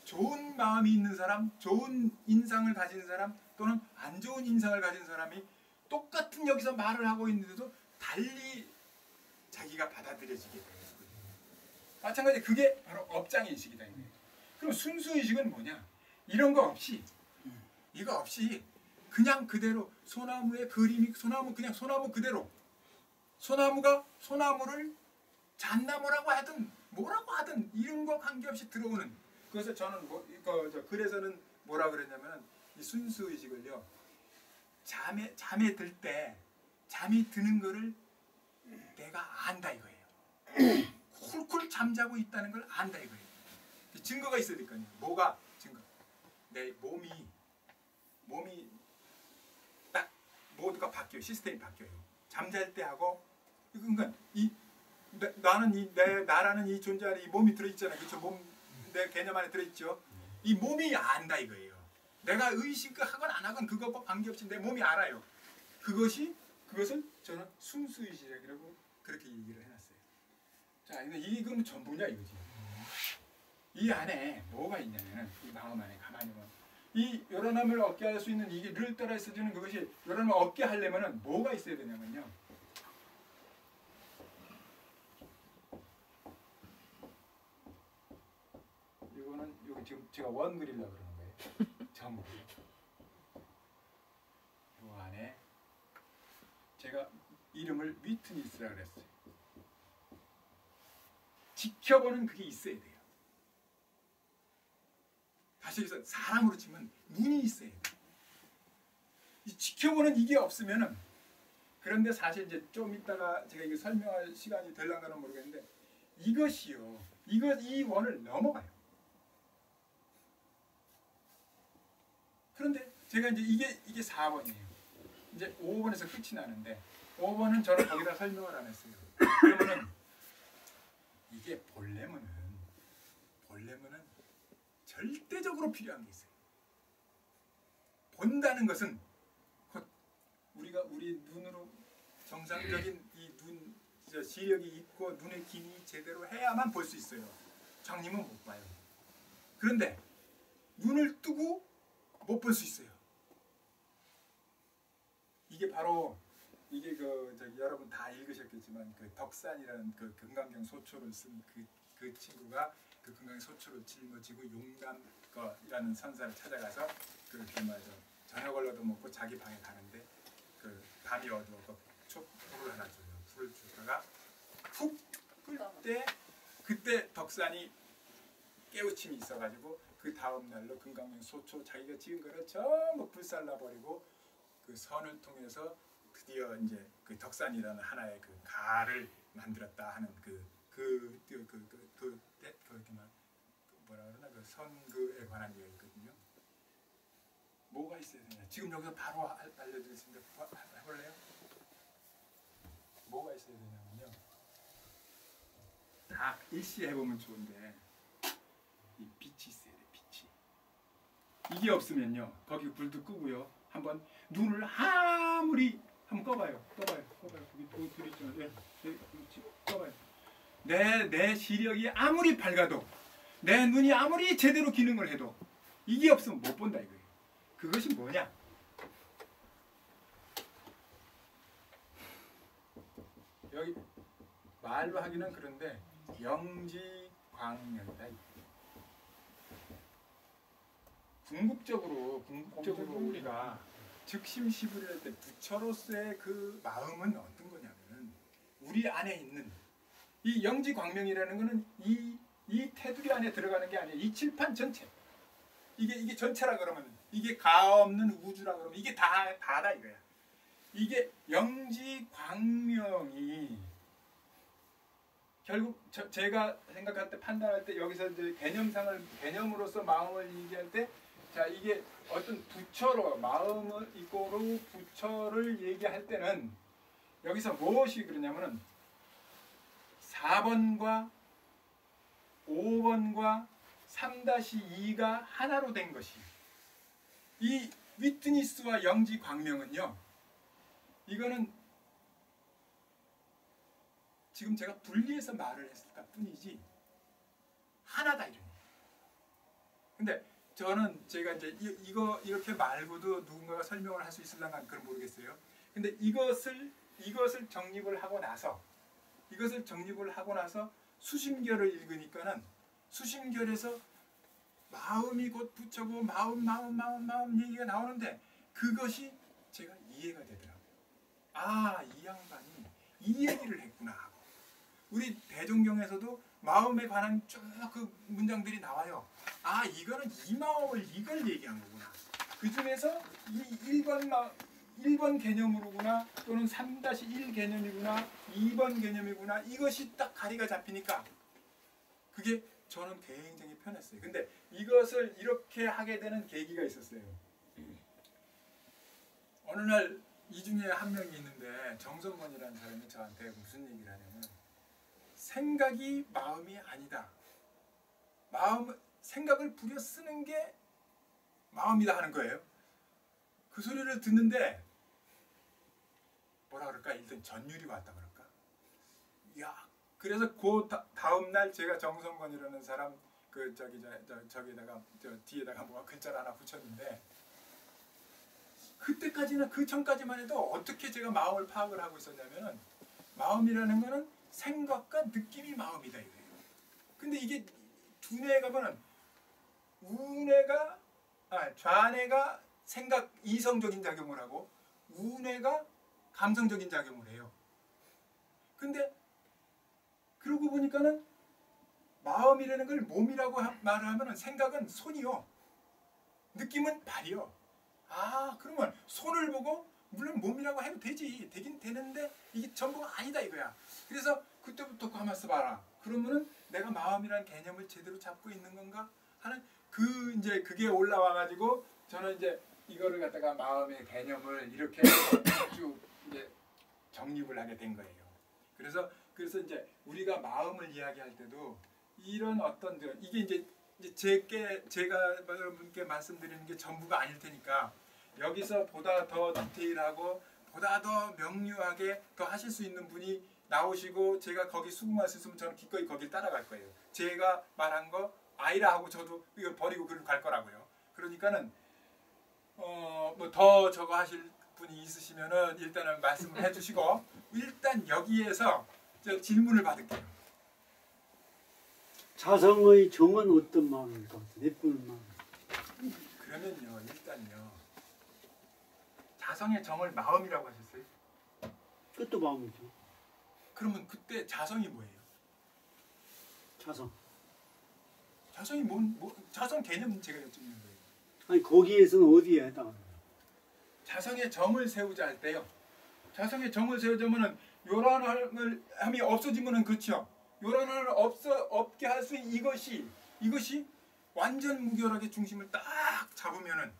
좋은 마음이 있는 사람, 좋은 인상을 가진 사람 또는 안 좋은 인상을 가진 사람이 똑같은 여기서 말을 하고 있는데도 달리 자기가 받아들여지게 돼요. 마찬가지 그게 바로 업장인식이다. 그럼 순수의식은 뭐냐? 이런 거 없이 이거 없이 그냥 그대로 소나무의 그림이 소나무 그냥 소나무 그대로 소나무가 소나무를 잣나무라고 하든 뭐라고 하든 이런 거 관계없이 들어오는 그래서 저는 글에서는 뭐라 그랬냐면 이 순수의식을요 잠에 들 때 잠이 드는 거를 내가 안다 이거예요. 쿨쿨 잠자고 있다는 걸 안다 이거예요. 증거가 있어야 될 거 아니에요. 뭐가 증거? 내 몸이 딱 모두가 바뀌어요. 시스템이 바뀌어요. 잠잘 때 하고 그러니까 나라는 이 존재 안에 이 몸이 들어있잖아요. 그렇죠? 내 개념 안에 들어있죠. 이 몸이 안다 이거예요. 내가 의식하건 안 하건 그것과 관계없이 내 몸이 알아요. 그것을 저는 순수의식이라고 그렇게 얘기를 해놨어요. 자, 이건 전부냐 이거지. 이 안에 뭐가 있냐면 이 마음 안에 가만히 보면 이 요란함을 얻게 할 수 있는 이게 를 따라 있어주는 그것이 요란함을 얻게 하려면은 뭐가 있어야 되냐면요. 이거는 여기 지금 제가 원 그리려고 그러는 거예요. 전부. 요 안에 제가 이름을 위트니스라고 그랬어요. 지켜보는 그게 있어야 돼요. 다시 여기서 사람으로 치면 눈이 있어야 돼요. 이 지켜보는 이게 없으면은 그런데 사실 이제 좀 이따가 제가 이거 설명할 시간이 될랑가는 모르겠는데 이것이요. 이 원을 넘어가요. 그런데 제가 이제 이게 4번이에요. 이제 5번에서 끝이 나는데 5번은 저는 거기다 설명을 안 했어요. 그러면은 이게 본래면은 절대적으로 필요한 게 있어요. 본다는 것은 곧 우리 눈으로 정상적인 이 눈 시력이 있고 눈의 기능이 제대로 해야만 볼 수 있어요. 장님은 못 봐요. 그런데 눈을 뜨고 못 볼 수 있어요. 이게 바로 이게 여러분 다 읽으셨겠지만 그 덕산이라는 그 금강경 소초를 쓴 그 친구가 그 금강경 소초를 짊어지고 용담이라는 선사를 찾아가서 그렇게 말이죠. 저녁을 얻어먹고 자기 방에 가는데 그 밤이 어두워서 불을 하나 줘요. 불을 주다가 훅 끌 때 그때 덕산이 깨우침이 있어가지고 그 다음 날로 금강경 소초 자기가 지은 거를 전부 불살라 버리고 그 선을 통해서 드디어 이제 그 덕산이라는 하나의 그 가를 만들었다 하는 뭐라 그러나 그 선그에 관한 이야기거든요. 뭐가 있어야 되냐? 지금 여기서 바로 알려드리겠습니다. 해볼래요? 뭐가 있어야 되냐면요. 다 일시해 보면 좋은데 이 빛이 있어야 돼. 빛이. 이게 없으면요. 거기 불도 끄고요. 한번 눈을 아무리 한번 꺼봐요. 거기 불 있죠. 꺼봐요. 내 시력이 아무리 밝아도 내 눈이 아무리 제대로 기능을 해도 이게 없으면 못 본다 이거예요. 그것이 뭐냐? 여기 말로 하기는 그런데 영지광명이다. 궁극적으로 우리가 즉심시불을 할 때 부처로서의 그 마음은 어떤 거냐면은 우리 안에 있는 이 영지광명이라는 거는 이 테두리 안에 들어가는 게 아니에요. 이 칠판 전체. 이게 전체라 그러면 이게 가없는 우주라 그러면 이게 다다 이거야. 이게 영지광명이 결국 제가 생각할 때 판단할 때 여기서 이제 개념으로서 마음을 얘기할 때 자, 이게 어떤 부처로 마음을 이꼬로 부처를 얘기할 때는 여기서 무엇이 그러냐면은 4번과 5번과 3-2가 하나로 된 것이 이 위트니스와 영지 광명은요. 이거는 지금 제가 분리해서 말을 했을 뿐이지 하나다 이런. 근데 저는 제가 이제 이거 이렇게 말고도 누군가가 설명을 할 수 있을랑가 그건 모르겠어요. 근데 이것을 정립을 하고 나서 수심결을 읽으니까는 수심결에서 마음이 곧 부처고 마음 얘기가 나오는데 그것이 제가 이해가 되더라고요. 아, 이 양반이 이 얘기를 했구나 하고. 우리 대종경에서도 마음에 관한 쭉 그 문장들이 나와요. 아, 이거는 이 마음을 이걸 얘기한 거구나. 그 중에서 이 1번 개념으로구나 또는 3-1 개념이구나 2번 개념이구나 이것이 딱 가리가 잡히니까 그게 저는 굉장히 편했어요. 근데 이것을 이렇게 하게 되는 계기가 있었어요. 어느 날 이 중에 한 명이 있는데 정성건이라는 사람이 저한테 무슨 얘기를 하냐면 생각이 마음이 아니다. 생각을 부려 쓰는 게 마음이다 하는 거예요. 그 소리를 듣는데 뭐라 그럴까? 일단 전율이 왔다 그럴까? 야, 그래서 그 다음 날 제가 정성건이라는 사람 저기다가 뒤에다가 뭐가 글자를 하나 붙였는데 그때까지는 그 전까지만 해도 어떻게 제가 마음을 파악을 하고 있었냐면은 마음이라는 거는 생각과 느낌이 마음이다 이거예요. 근데 이게 두뇌에 가면은 좌뇌가 생각 이성적인 작용을 하고 우뇌가 감성적인 작용을 해요. 근데 그러고 보니까는 마음이라는 걸 몸이라고 말을 하면은 생각은 손이요. 느낌은 발이요. 아, 그러면 손을 보고 물론 몸이라고 해도 되긴 되는데 이게 전부가 아니다 이거야. 그래서 그때부터 가만 있어 봐라. 그러면은 내가 마음이라는 개념을 제대로 잡고 있는 건가 하는 이제 그게 올라와 가지고 저는 이제 이거를 갖다가 마음의 개념을 이렇게 쭉 이제 정립을 하게 된 거예요. 그래서 이제 우리가 마음을 이야기할 때도 이런 어떤 이게 이제 제가 여러분께 말씀드리는 게 전부가 아닐 테니까 여기서 보다 더 디테일하고 보다 더 명료하게 더 하실 수 있는 분이 나오시고 제가 거기 수긍할 수 있으면 저는 기꺼이 거길 따라갈 거예요. 제가 말한 거 아니라 하고 저도 이거 버리고 그걸 갈 거라고요. 그러니까는 뭐 더 저거 하실 분이 있으시면은 일단은 말씀을 해주시고 일단 여기에서 저 질문을 받을게요. 자성의 정은 어떤 마음입니까? 내뿜는 마음. 그러면요, 일단요. 자성의 정을 마음이라고 하셨어요? 그것도 마음이죠. 그러면 그때 자성이 뭐예요? 자성. 자성이 자성 개념은 제가 여쭙는 거예요. 아니 거기에서는 어디에 해당합니까? 자성의 정을 세우자 할 때요. 자성의 정을 세우자면은 요란함이 없어지면은 그렇죠. 요란함을 없게 할 수 있는 이것이 완전 무결하게 중심을 딱 잡으면은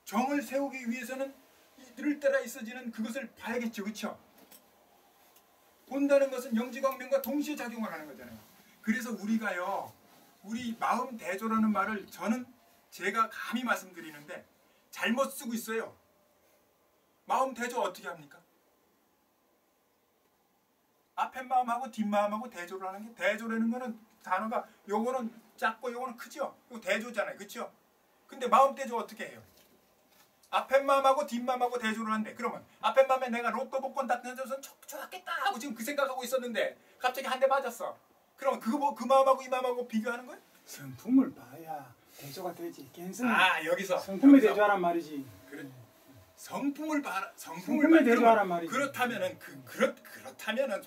정을 세우기 위해서는 이를 따라 있어지는 그것을 봐야겠죠, 그렇죠? 본다는 것은 영지광명과 동시에 작용을 하는 거잖아요. 그래서 우리가요, 우리 마음 대조라는 말을 제가 감히 말씀드리는데 잘못 쓰고 있어요. 마음 대조 어떻게 합니까? 앞에 마음하고 뒷마음하고 대조를 하는 게 대조라는 거는 단어가 요거는 작고 요거는 크죠? 이거 대조잖아요, 그렇죠? 근데 마음 대조 어떻게 해요? 앞에 마음하고 뒷마음하고 대조를 하는데 그러면 앞에 마음에 내가 로또 복권 딱 던져서 좋았겠다 하고 지금 그 생각하고 있었는데 갑자기 한 대 맞았어. 그러면 그 마음하고 이 마음하고 비교하는 거야? 성품을 봐야 대조가 되지. 겐성 여기서 성품에 대조하란 말이지. 그래. 성품을 봐라. 성품에 대조하란 말이지. 그렇다면은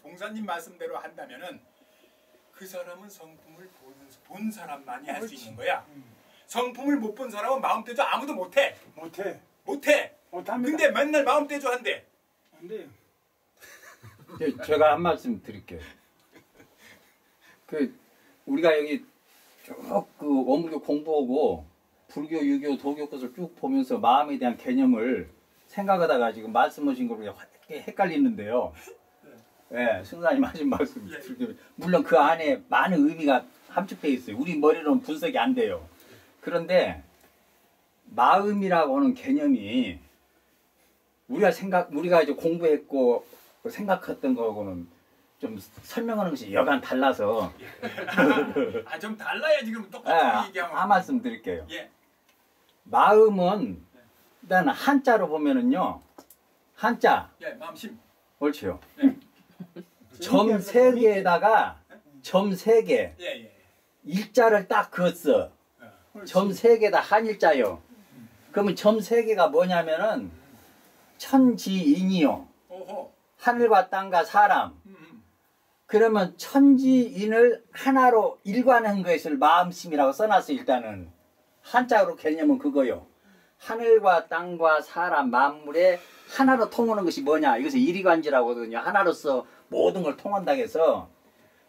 봉사님 말씀대로 한다면은 그 사람은 성품을 본 사람만이 할 수 있는 거야. 성품을 못 본 사람은 마음 대조 아무도 못해. 못합니다. 근데 맨날 마음 대조 한대. 안 돼요. 제가 한 말씀 드릴게요. 우리가 여기 쭉 그 원불교 공부하고 불교, 유교, 도교 것을 쭉 보면서 마음에 대한 개념을 생각하다가 지금 말씀하신 거로 헷갈리는데요. 예, 승사님 하신 말씀. 물론 그 안에 많은 의미가 함축되어 있어요. 우리 머리로는 분석이 안 돼요. 그런데 마음이라고 하는 개념이 우리가 이제 공부했고 생각했던 거하고는 좀 설명하는 것이 여간 달라서 아, 좀 달라야 지금 똑같은 얘기하면. 한 말씀 드릴게요. 예. 마음은 일단 한자로 보면은요. 한자. 예, 마음심. 옳지요. 예. 점 3개에다가 점 3개. 예, 예. 일자를 딱 그었어. 점 3개다 한일자요. 그러면 점 3개가 뭐냐면은 천지인이요. 오호. 하늘과 땅과 사람. 그러면 천지인을 하나로 일관한 것을 마음심이라고 써놨어요. 일단은 한자로 개념은 그거요. 하늘과 땅과 사람 만물에 하나로 통하는 것이 뭐냐. 이것을 일이관지라고 하거든요. 하나로서 모든 걸 통한다고 해서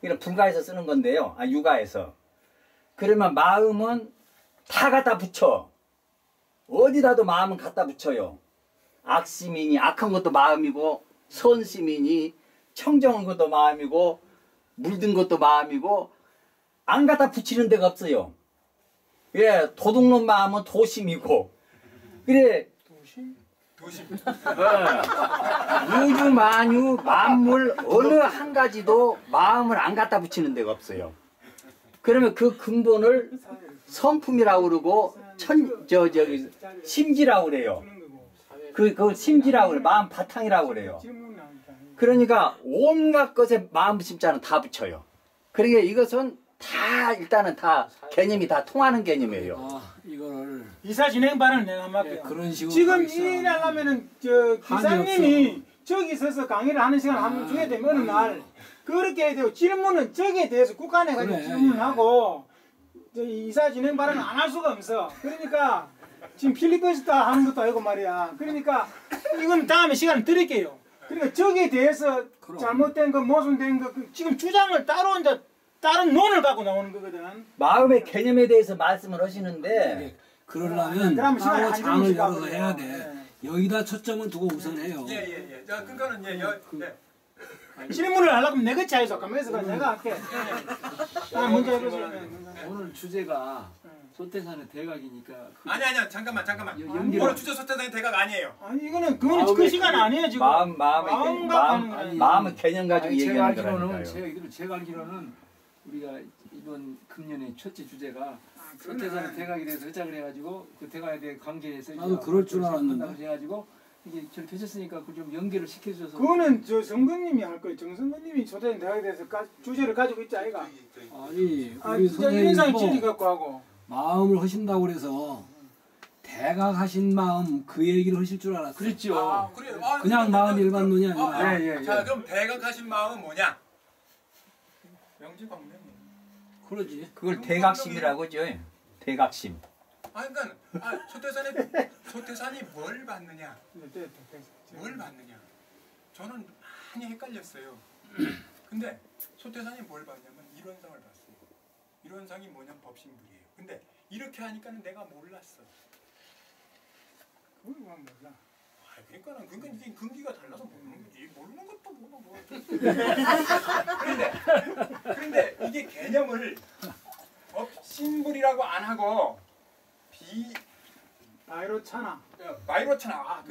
이런 불가에서 쓰는 건데요. 유가에서. 그러면 마음은 다 갖다 붙여. 어디다도 마음은 갖다 붙여요. 악심이니 악한 것도 마음이고 선심이니 청정한 것도 마음이고 물든 것도 마음이고 안 갖다 붙이는 데가 없어요. 예, 도둑놈 마음은 도심이고 그래 도심. 우주 만유 만물 어느 한 가지도 마음을 안 갖다 붙이는 데가 없어요. 그러면 그 근본을 성품이라고 그러고 심지라고 그래요. 그 심지라고 그래요. 마음 바탕이라고 그래요. 그러니까 온갖 것에 마음 심자는 다 붙여요. 그러니까 이것은 다 일단은 다 개념이 다 통하는 개념이에요. 아, 이거를 이사 진행 발언 내가 한번 할게요. 그런 식으로 지금 하겠어. 일 하려면은 저 기사님이 저기 서서 강의를 하는 시간 한번 줘야 되면 어느 날 그렇게 해야 되고 질문은 저기에 대해서 국간에 가지고 그래. 질문하고 저 이사 진행 발언을 안 할 수가 없어. 그러니까 지금 필리버스터 하는 것도 아니고 말이야. 그러니까 이건 다음에 시간 드릴게요. 그러니까 저기에 대해서 그럼. 잘못된 거 모순된 거 지금 주장을 따로 이제 다른 논을 갖고 나오는 거거든. 마음의 개념에 대해서 말씀을 하시는데 그러려면 그러면 시간이 따로 한 장을 시간씩 열어서 가거든요. 해야 돼. 여기다 초점을 두고 우선 해요. 예, 예, 예. 자, 그러니까는 질문을 하려면 내가 차에서 가면서 내가 할게. 먼저 해보세요. 오늘 주제가 소태산의 대각이니까 아니야. 잠깐만. 연결- 오늘 주제 소태산의 대각 아니에요. 아니 이거는 그건 그 시간 아니에요 지금. 마음은 개념 가지고 얘기하는 거라니까요. 제가 알기로는 우리가 이번 금년의 첫째 주제가 소태산의 대각에 대해서 회작을 해가지고 그 대각에 대해 강제해서 나도 그럴 줄 알았는데 해가지고 이게 저렇게 하셨으니까 그 좀 연결을 시켜줘서 그거는 저 성근님이 할 거예요. 정성근님이 초대인 대학에 대해서 주제를 가지고 있지 아이가. 아니 아 우리 진짜 인상이 찔리 선생님도 갖고 하고. 마음을 하신다고 그래서 대각하신 마음 그 얘기를 하실 줄 알았어요. 그렇죠. 그래요. 그냥 마음 일반론이 아니라 예. 자, 그럼 대각하신 마음은 뭐냐? 명지광명. 그러지. 그걸 대각심이라고 하죠. 대각심. 그러니까 소태산이 뭘 받느냐? 뭘 받느냐? 저는 많이 헷갈렸어요. 근데 소태산이 뭘 받냐면 이론상을 봤어요. 이론상이 뭐냐면 법신불이에요. 근데 이렇게 하니까는 내가 몰랐어. 그걸 몰라. 그러니까 이게 근기가 달라서 모르는 거지. 모르는 것도 뭐. 그런데 이게 개념을 법신불이라고 안 하고 바이로차나. 마이로차나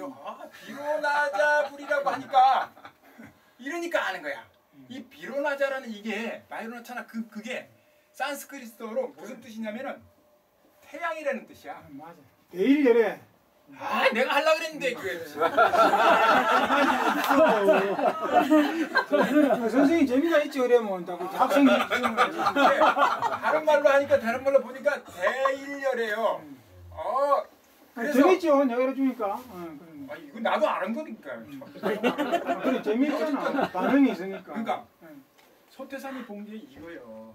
비로나자불이라고 하니까 이러니까 아는 거야. 이 비로나자라는 이게 마이로나차나 그게 산스크리트어로 무슨 뜻이냐면은 태양이라는 뜻이야. 맞아. 내일 열에. 내가 하려고 그랬는데 그게 선생님 재미가 있지 그러면 학생이 다른 말로 하니까 다른 말로 보니까 대일열이에요. 그래서 재밌죠 내가 이래주니까. 이거 나도 아는 거니까. 그래 재밌잖아. 반응이 있으니까. 그러니까 소태산이 본 게 이거요.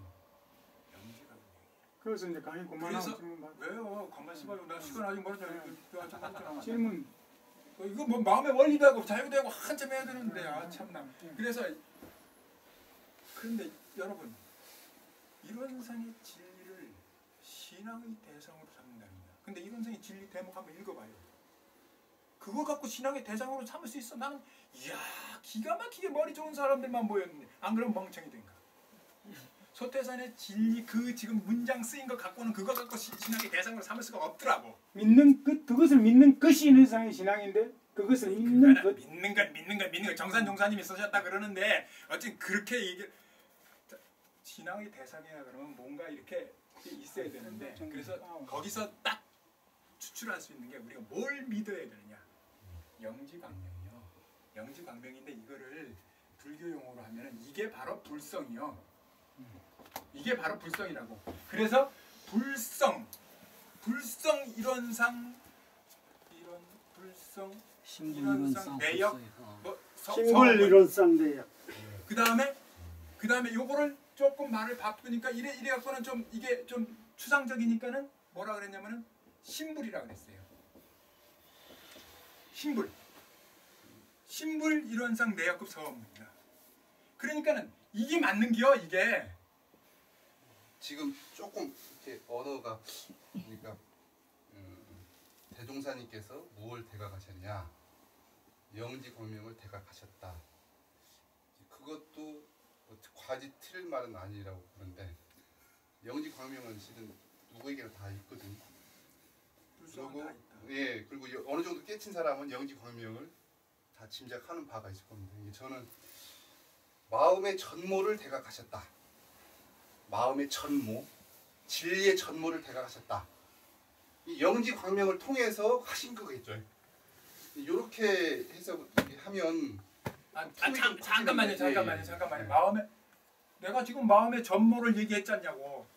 그래서 이제 강의 그만하고 그래서 질문 받. 왜요? 가만 있어봐요. 나 시간 아직 멀었잖아. 질문. 이거 뭐 마음의 원리도 하고 자유도 하고 한참 해야 되는데 참나. 그래서 그런데 여러분 이론상의 진리를 신앙의 대상으로 삼는답니다. 근데 이론성의 진리 대목 한번 읽어봐요. 그거 갖고 신앙의 대상으로 삼을 수 있어? 나는 이야 기가 막히게 머리 좋은 사람들만 모였는데 안 그러면 멍청이 된가? 소태산의 진리 그 지금 문장 쓰인 거 갖고는 그거 갖고 신앙의 대상으로 삼을 수가 없더라고. 그것을 믿는 것이 이상의 신앙인데 그것을 믿는 것. 믿는 것 정산 종사님이 쓰셨다 그러는데 어쨌든 그렇게 얘기 신앙의 대상이라 그러면 뭔가 이렇게 있어야 되는데 그래서 거기서 딱 추출할 수 있는 게 우리가 뭘 믿어야 되느냐. 영지광명이요. 영지광명인데 이거를 불교 용어로 하면은 이게 바로 불성이요. 이게 바로 불성이라고. 그래서 불성 이론상 불성 이론상 내역 뭐 신불 이론상 내역. 그다음에 요거를 조금 말을 바꾸니까 이래 갖고는 좀 이게 좀 추상적이니까는 뭐라 그랬냐면은 신불이라 그랬어요. 신불 이론상 내역급 서원문이다. 그러니까는 이게 맞는겨 이게. 지금 조금 이렇게 언어가 그러니까 대종사님께서 무엇을 대각하셨냐, 영지광명을 대각하셨다. 그것도 뭐 과지 틀릴 말은 아니라고 그러는데 영지광명은 실은 누구에게나 다 있거든. 그리고 예 그리고 어느 정도 깨친 사람은 영지광명을 다 짐작하는 바가 있을 겁니다. 저는 마음의 전모를 대각하셨다. 마음의 전모, 진리의 전모를 대각하셨다. 이 영지광명을 통해서 하신 거겠죠. 이렇게 해서 하면 잠깐만요. 내가 지금 마음의 전모를 얘기했잖냐고.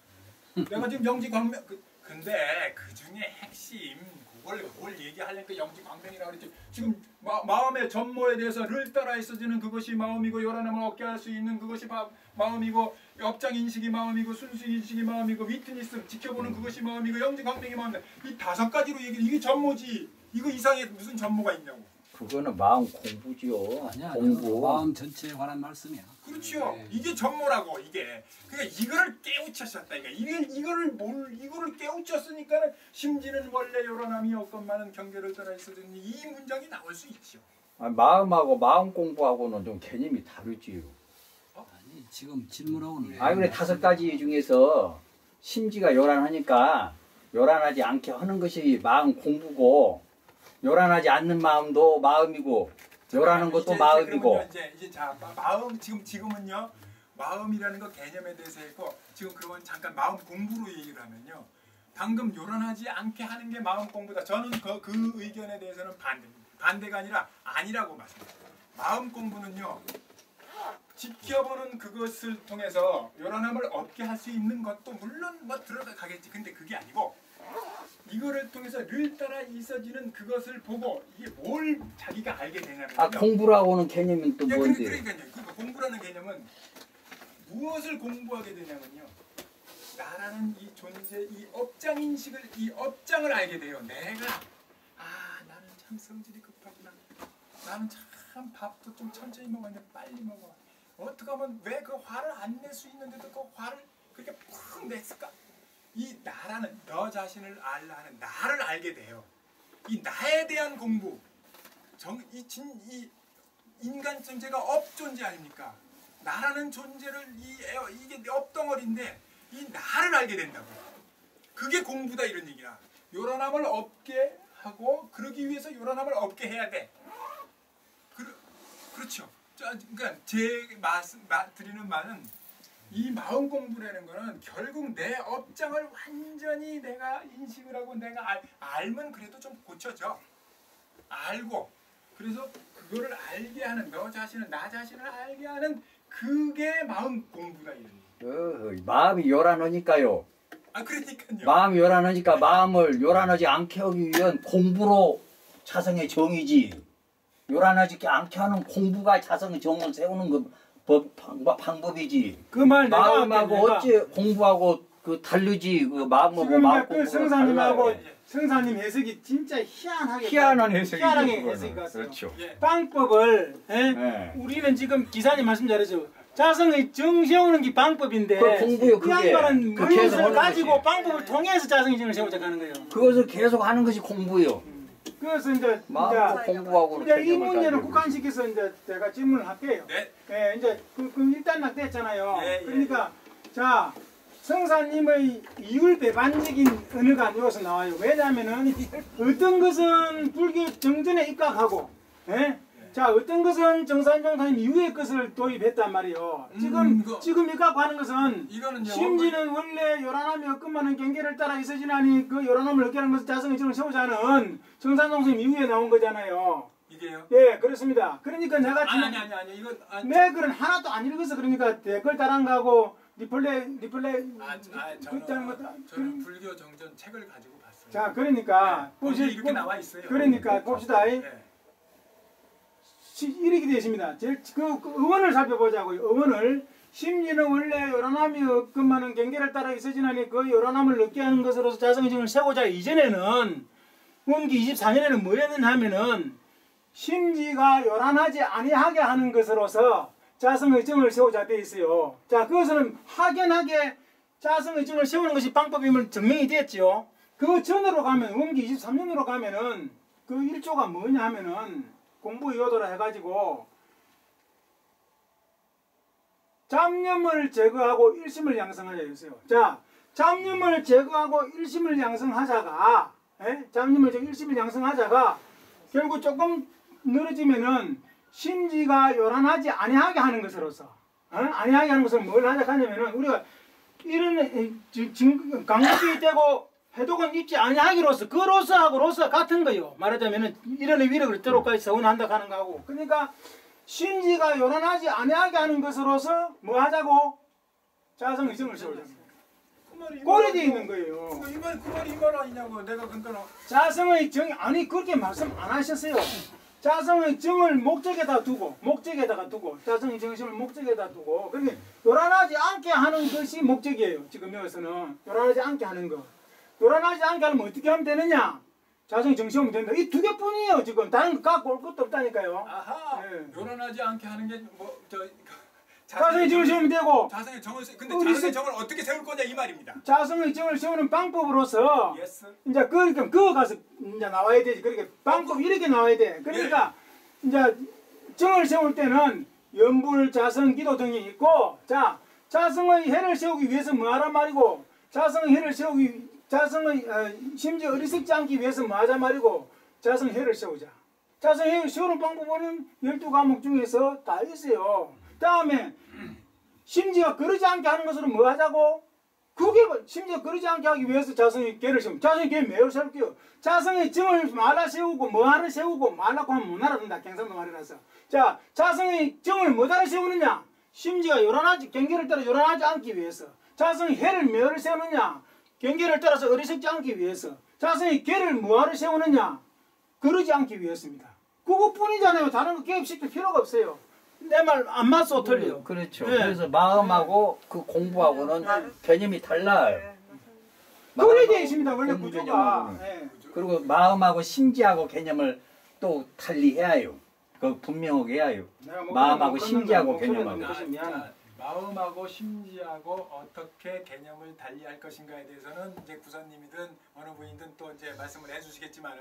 내가 지금 영지광명 근데 그 중에 핵심 그걸 뭘 얘기하려니까 영지광명이라고 그랬지. 지금 마음의 전모에 대해서를 따라 있어지는 그것이 마음이고 요란함을 얻게 할 수 있는 그것이 마음이고 업장인식이 마음이고 순수인식이 마음이고 위트니스 지켜보는 그것이 마음이고 영지광명이 마음이다. 이 5가지로 이게 전모지. 이거 이상에 무슨 전모가 있냐고. 그거는 마음 공부지요. 아니야, 공부. 마음 전체에 관한 말씀이야. 그렇죠. 네. 이게 전모라고 이게. 그러니까 이거를 깨우쳤었다. 이거를 깨우쳤으니까 심지는 원래 요란함이 없건만은 경계를 따라 있어지는 이 문장이 나올 수 있죠. 마음하고 마음 공부하고는 좀 개념이 다르지요. 아니 지금 질문하고는. 근데 5가지 중에서 심지가 요란하니까 요란하지 않게 하는 것이 마음 공부고. 요란하지 않는 마음도 마음이고 요란한 것도 마음이고. 이제 자 마음 지금은요 마음이라는 거 개념에 대해서 했고 지금 그러면 잠깐 마음 공부로 얘기를 하면요 방금 요란하지 않게 하는 게 마음 공부다. 저는 그 의견에 대해서는 반대가 아니라 아니라고 말씀드립니다. 마음 공부는요 지켜보는 그것을 통해서 요란함을 얻게 할 수 있는 것도 물론 뭐 들어가겠지. 근데 그게 아니고. 이거를 통해서 를 따라 있어지는 그것을 보고 이게 뭘 자기가 알게 되냐면요. 공부라고는 개념은 또 뭔데? 그러니까요. 그러니까 공부라는 개념은 무엇을 공부하게 되냐면요. 나라는 이 존재, 이 업장인식을, 이 업장을 알게 돼요. 내가 나는 참 성질이 급하구나. 나는 참 밥도 좀 천천히 먹었는데 빨리 먹어. 어떻게 하면 왜 그 화를 안 낼 수 있는데도 그 화를 그렇게 푹 냈을까? 이 나라는 너 자신을 알라 하는 나를 알게 돼요. 이 나에 대한 공부, 이 인간 존재가 업존재 아닙니까? 나라는 존재를 이게 내 업덩어리인데 이 나를 알게 된다고. 그게 공부다 이런 얘기야. 요란함을 얻게 하고 그러기 위해서 요란함을 얻게 해야 돼. 그렇죠. 그러니까 제 드리는 말은. 이 마음 공부라는 거는 결국 내 업장을 완전히 내가 인식을 하고 내가 알면 그래도 좀 고쳐져. 알고 그래서 그거를 알게 하는 너 자신을 나 자신을 알게 하는 그게 마음 공부다 이런. 마음이 요란하니까요. 그러니까요. 마음이 요란하니까 마음을 요란하지 않게 하기 위한 공부로 자성의 정이지. 요란하지 않게 하는 공부가 자성의 정을 세우는 그 방법이지. 그 말 마음하고 어째 공부하고 그 다르지. 그 마음하고 마음 공부가 성사님하고 성사님 해석이 진짜 희한한 해석이 갔어요. 그렇죠. 방법을 우리는 지금 기사님 말씀 잘하죠. 자성의 정 세우는 게 방법인데 그 공부요, 이 그게. 양반은 그 계속 원리를 하는 가지고 것이. 방법을 통해서 자성의 정을 세우자 하는 거예요. 그것을 계속 하는 것이 공부요. 그래서 이제 마음으로 공부하고 이제 이 문제를 국한시켜서 이제 제가 질문을 할게요. 네. 예, 이제 그 일단락 됐잖아요. 예, 예. 그러니까 자 성사님의 이율 배반적인 언어가 여기서 나와요. 왜냐하면은 어떤 것은 불교 정전에 입각하고, 예? 자 어떤 것은 정산종사님 이후의 것을 도입했단 말이에요. 지금 입각하는 것은 심지는 원래 요란함이 없건만은 경계를 따라 있어지나니 그 요란함을 얻게 하는 것은 자성의 정을 세우자는 정산종사님 이후에 나온 거잖아요. 이게요? 예, 그렇습니다. 그러니까 내가 아니 이건 내 글은 하나도 안 읽어서 그러니까 댓글 따라한 거하고 리플레이 저는 불교 정전 책을 가지고 봤어요. 자, 그러니까 거기에 이렇게 나와 있어요. 그러니까 봅시다. 네. 이렇게 되어 있습니다. 그 의원을 살펴보자고요. 의원을 심지는 원래 요란함이 없건만은 경계를 따라 있어지나니 그 요란함을 얻게 하는 것으로서 자성의 정을 세우자. 이전에는 원기 24년에는 뭐였느냐 하면은 심지가 요란하지 아니하게 하는 것으로서 자성의 정을 세우자 되어 있어요. 자, 그것은 확연하게 자성의 정을 세우는 것이 방법임을 증명이 됐죠. 그 전으로 가면 원기 23년으로 가면은 그 1조가 뭐냐 하면은 공부 요도라 해가지고 잡념을 제거하고 일심을 양성하자 했어요. 자, 잡념을 제거하고 일심을 양성하자가, 잡념을 제거 일심을 양성하자가 결국 조금 늘어지면은 심지가 요란하지 아니하게 하는 것으로서, 아니하게 하는 것은 뭘 하자 하냐면은 우리가 이런 강력이 되고 해독은 입지 아니하기로서 그로서하고 로서 같은 거요. 말하자면은 이런 위력을 때로까지 서운한다 하는 거하고. 그러니까 심지가 요란하지 아니하게 하는 것으로서 뭐 하자고? 자성의 정을 세우자. 꼴이 되어 있는 거예요. 그 말이 이 말 아니냐고 내가 그러니까 자성의 정이 아니 그렇게 말씀 안 하셨어요. 자성의 정을 목적에다 두고 자성의 정신을 목적에다 두고 그러니까 요란하지 않게 하는 것이 목적이에요. 지금 여기서는 요란하지 않게 하는 거. 요란하지 않게 하면 어떻게 하면 되느냐? 자성이 정시하면 된다. 이 두 개뿐이에요. 지금 다른 거 갖고 올 것도 없다니까요. 아하. 네. 요란하지 않게 하는 게 자성의 정을 세우면 되고 자성의 정을 근데 자성의 정을 어떻게 세울 거냐 이 말입니다. 자성의 정을 세우는 방법으로서 예스. 이제 그거 가서 이제 나와야 되지. 그렇게 방법 이렇게 나와야 돼. 그러니까 이제 정을 세울 때는 연불, 자성, 기도 등이 있고 자 자성의 해를 세우기 위해서 뭐 하란 말이고 자성의 해를 세우기 심지어 어리석지 않기 위해서 뭐 하자 말이고 자성의 해를 세우자. 자성의 해를 세우는 방법은 12과목 중에서 다 있어요. 다음에 심지어 그러지 않게 하는 것으로 뭐 하자고? 그게 심지어 그러지 않게 하기 위해서 자성의 계를 세우고 자성의 계 매우 세울게요. 자성의 정을 말라 세우고 뭐하러 세우고 말라고 하면 못 알아듣는다. 경상도 말이라서. 자, 자성의 정을 뭐하러 세우느냐? 심지가 요란하지 경계를 따라 요란하지 않기 위해서. 자성의 해를 뭐하러 세우느냐? 경계를 따라서 어리석지 않기 위해서. 자성의 계를 뭐하러 세우느냐? 그러지 않기 위해서입니다. 그것뿐이잖아요. 다른 거 개입시킬 필요가 없어요. 내 말 안 맞서 틀려요. 그렇죠. 네. 그래서 마음하고 그 공부하고는 개념이 달라요. 그래 되어 있습니다. 원래 공부 구조가. 개념하고는. 네. 그리고 마음하고 심지하고 개념을 또 달리 해야 해요. 그 분명하게 해야 해요. 마음하고 심지하고 개념하고. 마음하고 심지하고 어떻게 개념을 달리할 것인가에 대해서는 이제 구선님이든 어느 분이든 또 이제 말씀을 해주시겠지만은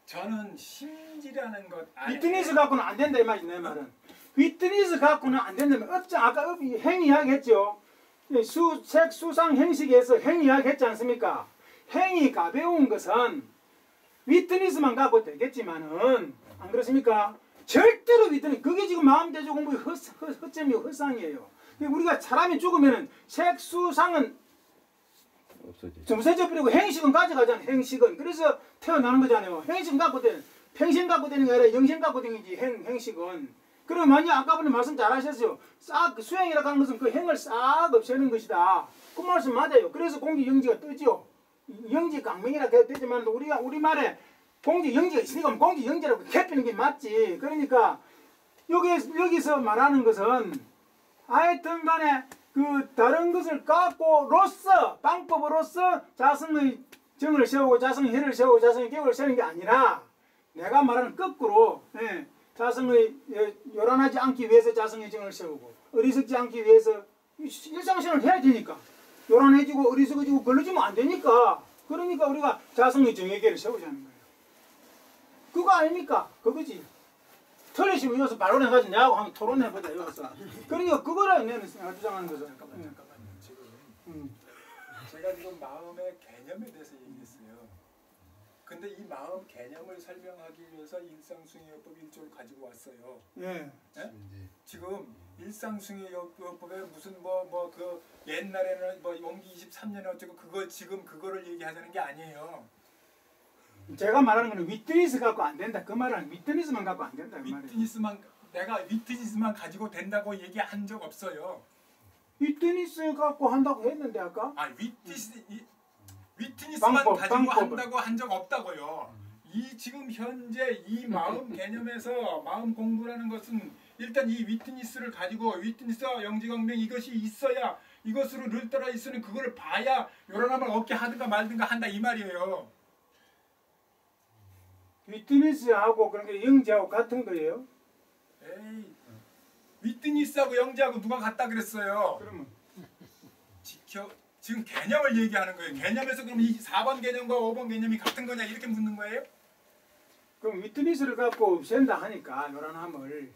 저는 심지라는 것 위트니스 갖고는 안 된다 이 말이 내 말은. 위트니스 갖고는 안 된다면 아까 행 이야기 했죠. 색 수상 행식에서 행 이야기 했지 않습니까? 행이 가벼운 것은 위트니스만 갖고 되겠지만은 안 그렇습니까? 절대로 위트니스 그게 지금 마음대조 공부의 허점이고 허상이에요. 우리가 사람이 죽으면은 색 수상은 없어져 버리고 행식은 가져가잖아. 행식은 그래서 태어나는 거잖아요. 행식은 갖고 되는 평생 갖고 되는 게 아니라 영생 갖고 되는지 행식은. 그럼 만약 아까부터 말씀 잘하셨어요. 싹 수행이라고 하는 것은 그 행을 싹 없애는 것이다. 그 말씀 맞아요. 그래서 공지 영지가 뜨죠. 영지 강명이라고 해도 되지만 우리 말에 공지 영지가 있으니까 공지 영지라고 캐피는 게 맞지. 그러니까 여기서 말하는 것은 하여튼 간에 그 다른 것을 갖고로서 방법으로서 자성의 정을 세우고 자성의 해를 세우고 자성의 계획을 세우는 게 아니라 내가 말하는 거꾸로 자성의 요란하지 않기 위해서 자성의 정을 세우고 어리석지 않기 위해서 일상생활을 해야 되니까 요란해지고 어리석어지고 걸러지면 안 되니까 그러니까 우리가 자성의 정예계를 세우자는 거예요. 그거 아닙니까? 그거지. 틀리시면 여기서 반론해가지고 내하고 한번 토론해보자 여기서. 그러니까 그거라 내가 주장하는 거죠. 잠깐만요. 지금 제가 지금 마음의 개념에 대해서 얘기했어요. 근데 이 마음 개념을 설명하기 위해서 일상숭례요법 1조를 가지고 왔어요. 예. 예? 지금 일상숭례요법에 무슨 그 옛날에는 뭐 용기 23년에 어쩌고 그거 지금 그거를 얘기하자는 게 아니에요. 제가 말하는 거는 위트니스 갖고 안 된다. 그 말은 위트니스만 갖고 안 된다. 그 말이에요. 내가 위트니스만 가지고 된다고 얘기한 적 없어요. 위트니스 갖고 한다고 했는데 아까? 아 위트니스만 가지고 한다고 한 적 없다고요. 이 지금 현재 이 마음 개념에서 마음 공부라는 것은 일단 이 위트니스를 가지고 위트니스와 영지광명 이것이 있어야 이것으로 늘 따라 있으니 그거를 봐야 요란함을 얻게 하든가 말든가 한다 이 말이에요. 위트니스하고 그런 게 영지하고 같은 거예요? 에이 위트니스하고 영지하고 누가 같다 그랬어요. 그러면 지금 개념을 얘기하는 거예요. 개념에서 그럼 이 4번 개념과 5번 개념이 같은 거냐 이렇게 묻는 거예요? 그럼 위트니스를 갖고 없앤다 하니까 요란함을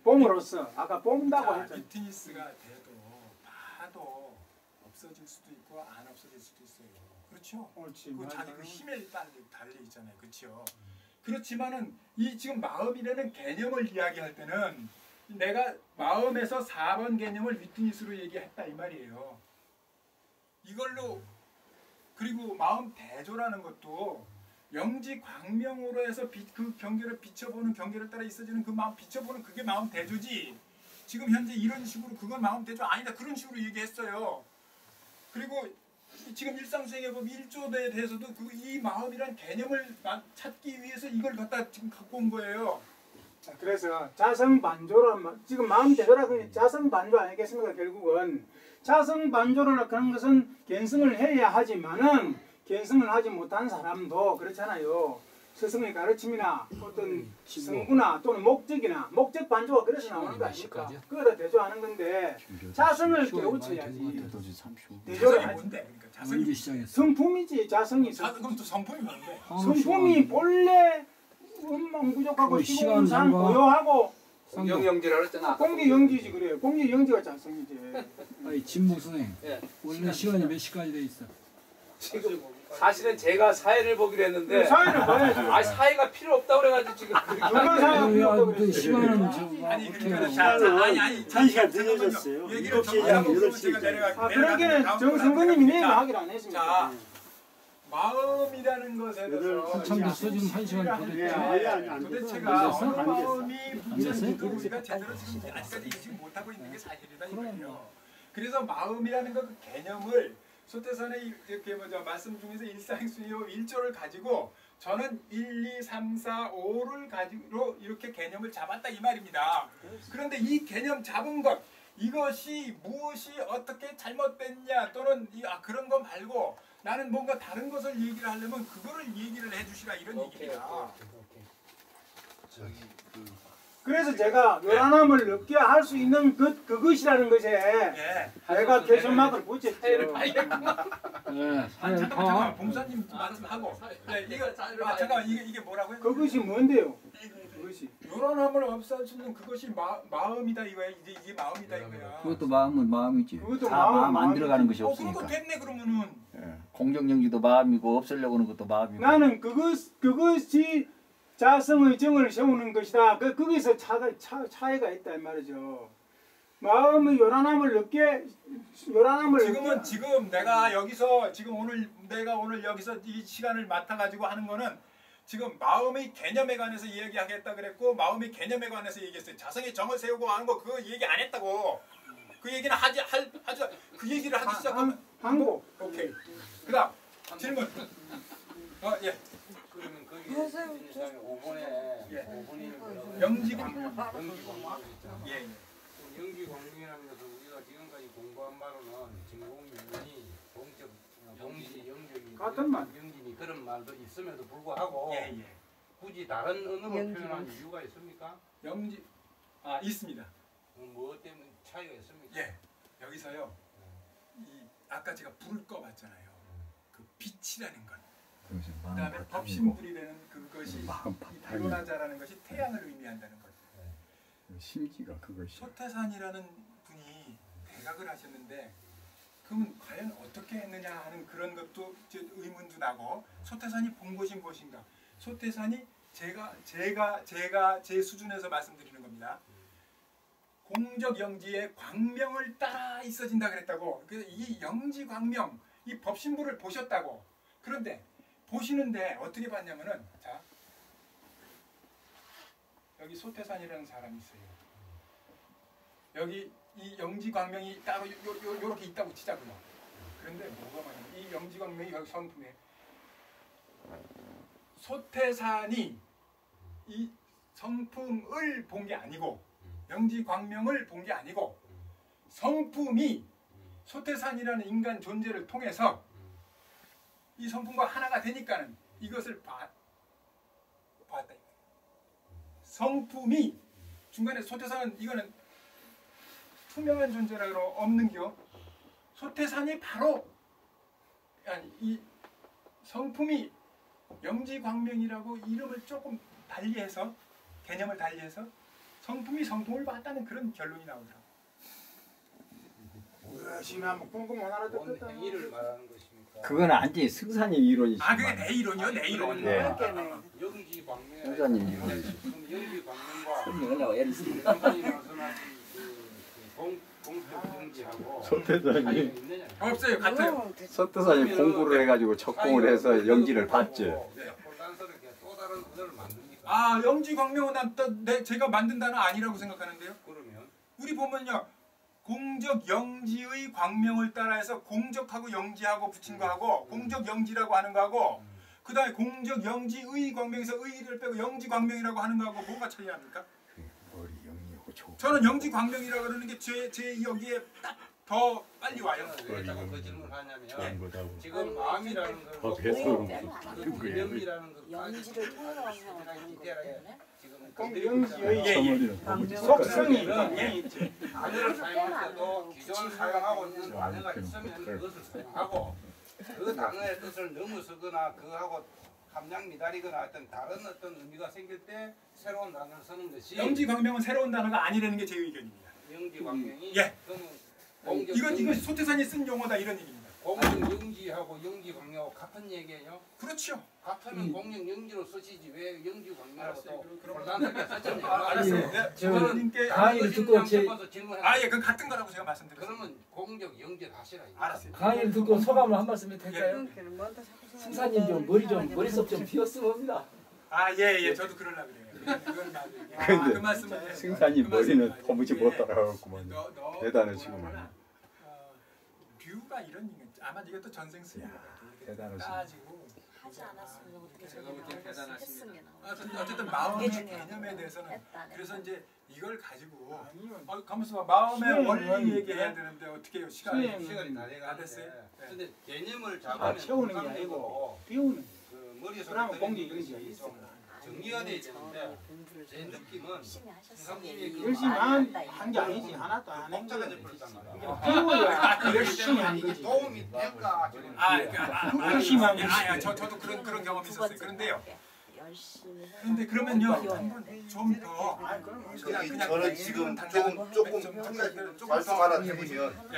봄으로써 아까 봄다고 했잖아요. 위트니스가 돼도 봐도 없어질 수도 있고 안 없어질 수도 있어요. 그렇죠? 옳지. 그 자기 그 힘에 달려 있잖아요. 그렇죠? 그렇지만은 이 지금 마음이라는 개념을 이야기할 때는 내가 마음에서 4번 개념을 위트니스로 얘기했다 이 말이에요. 이걸로 그리고 마음 대조라는 것도 영지 광명으로 해서 그 경계를 비춰보는 경계를 따라 있어지는 그 마음 비춰보는 그게 마음 대조지. 지금 현재 이런 식으로 그건 마음 대조 아니다 그런 식으로 얘기했어요. 그리고 지금 일상수행법 1조에 대해서도 이 마음이란 개념을 찾기 위해서 이걸 갖다 지금 갖고 온 거예요. 자, 그래서 자성반조란 지금 마음 대조라고 자성반조 아니겠습니까? 결국은 자성반조로나 그런 것은 견성을 해야 하지만은 견성을 하지 못한 사람도 그렇잖아요. 스승의 가르침이나 어떤 성구나 또는 목적 반조가 그래서 나오는 거 아닙니까? 그거다 대조하는 건데 자성을 깨우쳐야지. 대조를 하지. 뭔데? 그러니까 자성이 성품이지 자성이. 그럼 또 성품이 뭔데? 성품이 본래 원망 부족하고 시공산 고요하고 공경영지라 그랬잖아. 공기영지지 그래요. 공기영지가 자성이지. 아니 진목 선생 원래 시간이 몇 시까지 돼 있어? 지금 사실은 제가 사회를 보기로 했는데 사회를 봐야지. 아 사회가 필요 없다고 그래가지고 지금 얼마나 사회가 필요 없다고 그래. 시간은 아니 그러니까 시간은 1시간 늦어졌어요. 얘기를 7시에 하고 8시에 8시에. 그러기는 정선거님이 내려하기로 안 했습니다. 자 마음이라는 것에 대해서 한참 됐어 지금 1시간 더 됐지. 도대체가 어느 안 마음이 됐어요? 문제인지도 우리가 제대로 지금 아직까지 인식 못하고 있는 게 사실이다 이거예요. 그래서 마음이라는 그 개념을 소태선의 이렇게 말씀 중에서 일상수요 1조를 가지고 저는 1, 2, 3, 4, 5를 가지고 이렇게 개념을 잡았다 이 말입니다. 그런데 이 개념 잡은 것 이것이 무엇이 어떻게 잘못됐냐 또는 그런 거 말고 나는 뭔가 다른 것을 얘기를 하려면 그거를 얘기를 해주시라 이런 얘기입니다. 그래서 제가 요란함을 얻게 할 수 있는 그것이라는 것에 내가 캐션마크를 붙였죠. 잠깐만 봉사님 말씀하고 이거 잠깐만 이게 뭐라고요? 그것이 뭔데요? 그것이 요란함을 없앨 수 있는 그것이 마음이다 이거야. 이게 마음이다 이거야. 그것도 마음이지. 그것도 마음 안 들어가는 것이 그것도 없으니까. 됐네 그러면은. 공정영지도 마음이고 없애려고 하는 것도 마음이고. 나는 그것이 자성의 정을 세우는 것이다. 거기서 차이가 있다 이 말이죠. 마음의 요란함을 얻게 지금 내가 여기서 내가 오늘 여기서 이 시간을 맡아 가지고 하는 거는 지금 마음의 개념에 관해서 이야기하겠다 그랬고 마음의 개념에 관해서 얘기했어요. 자성의 정을 세우고 하는 거 그거 얘기 안 했다고. 그 얘기는 그 얘기를 하기 시작하면 한국. 오케이. 그다음 질문. 예. 그러면 거기 5번에 영지광명. 예. 영지광명이라는 것은 우리가 지금까지 공부한 바로는 진공명이 동적, 동시, 영적이, 같은 말. 영진이 그런 말도 있음에도 불구하고 굳이 다른 언어로 표현한 이유가 있습니까? 있습니다. 뭐 때문에 차이가 있습니까? 예, 여기서요. 이 아까 제가 불을 꺼봤잖아요. 그 빛이라는 것. 그다음에 법신불이라는 그것이 이 불온하자라는 것이 태양을 의미한다는 것. 심지가 그것이. 소태산이라는 분이 대각을 하셨는데 그러면 과연 어떻게 했느냐 하는 그런 것도 의문도 나고 소태산이 본 것이 무엇인가? 소태산이 제가 제 수준에서 말씀드리는 겁니다. 공적 영지의 광명을 따라 있어진다 그랬다고. 그래서 이 영지 광명, 이 법신부를 보셨다고. 그런데 보시는데 어떻게 봤냐면은 자 여기 소태산이라는 사람이 있어요. 여기 이 영지 광명이 따로 요렇게 있다고 치자고요. 그런데 뭐가 많냐면 이 영지 광명이 여기 성품에 소태산이 이 성품을 본 게 아니고 영지 광명을 본 게 아니고 성품이 소태산이라는 인간 존재를 통해서 이 성품과 하나가 되니까는 이것을 봤다. 성품이 중간에 소태산은 이거는 투명한 존재라고 없는겨. 소태산이 바로 아니 이 성품이 영지광명이라고 이름을 조금 달리해서 개념을 달리해서 성품이 성품을 봤다는 그런 결론이 나오더라고. 열심히 한번 궁금 하나 더 뭔 뜯다. 행위를 말하는 것입니까? 그건 완전히 승사님 이론이지. 아 그게 내 이론이요, 내 이론. 네. 영지 광명. 승사님 이론이지. 그럼 영지 광명과 설명하려고 애를 쓰는 선생님이 말씀하신 공적 영지하고 소태산이 차이가 있느냐? 없어요, 같아요. 소태산이 공부를 해가지고 적공을 해서 영지를 봤지. 혼란스럽게 또 다른 언어를 만듭니까? 아 영지광명은 제가 만든 단어 아니라고 생각하는데요. 그러면 우리 보면요. 공적 영지의 광명을 따라해서 공적하고 영지하고 붙인 거하고 공적 영지라고 하는 거하고 그 다음에 공적 영지의 광명에서 의를 빼고 영지 광명이라고 하는 거하고 뭐가 차이합니까? 머리 영리하고 좋고. 저는 영지 광명이라고 그러는 게 제 여기에 딱 더 빨리 와요. 왜 자꾸 그 질문을 하냐면 거다고. 지금 마음이라는 걸 더 배수로 받은 거예요. 개념이라는 것 영지를 통해서 때문에 그 영지의 예, 속성이 단어를 사용할 때도 기존 사용하고 있는 단어가 있으면 그것을 사용하고 그 단어의 뜻을 넘어서거나 그하고 함량 미달이거나 어떤 다른 어떤 의미가 생길 때 새로운 단어를 쓰는 것이 영지 광명은 새로운 단어가 아니라는 게 제 의견입니다. 영지 광명이 예. 그거는 공적 이건 영지, 소태산이 쓴 용어다 이런 얘기입니다. 공적 영지하고 영지 광명하고 같은 얘기예요. 그렇죠. 같으면 공적 영지로 쓰시지 왜 영지 광명하고 또 그럼 혼란스럽게 썼잖아요. 알았어요. 네, 저님께 저님께 강의를 듣고 제 아예 그건 같은 거라고 제가 말씀드렸어요. 그러면 공적 영지를 하시라. 알았어요. 강의를 듣고 소감을 한 말씀 해도 될까요? 승사님 좀 머릿속 좀 비웠으면 합니다. 아 예, 저도 그러려고 그래요. 그건 맞아요. 근데 그 말씀은 승사님 그 말씀은 머리는 맞아요. 도무지 못 따라가겠구만. 너 대단하시구만. 뭐라 류가 이런 얘기 아마 이것도 전생 쓰는 것 같아요. 대단하시네. 따지고 하지 않았으면 어떻게 제가 볼 때 대단하십니다. 어쨌든 마음의 중요해요. 개념에 대해서는 했다. 그래서 이제 이걸 가지고 아니요. 가만있어 봐. 마음의 수행은 원리 얘기해야 되는데 어떻게 해요? 시간이 시간이 다 다 돼가는데 됐어요? 네. 근데 개념을 잡으면 채우는 게 아니고 비우는. 그 머리에서 그러면 공기 떠오르는 영지가 것이 있어. 좀 정리가 돼야 되는데 제 느낌은 열심히 하셨어요. 승사님의 그 열심히 한 게 아니지 하나도 안 한 복잡해져 거야. 버렸단 말이야. 비워야 열심히 한 거지. 도움이 될까 지금 열심히 한 거지. 저도 그런 경험이 있었어요. 그런데요. 열심히 해서 그런데 그러면요 한번 좀 더 저는 지금 조금 말씀 하나 드리면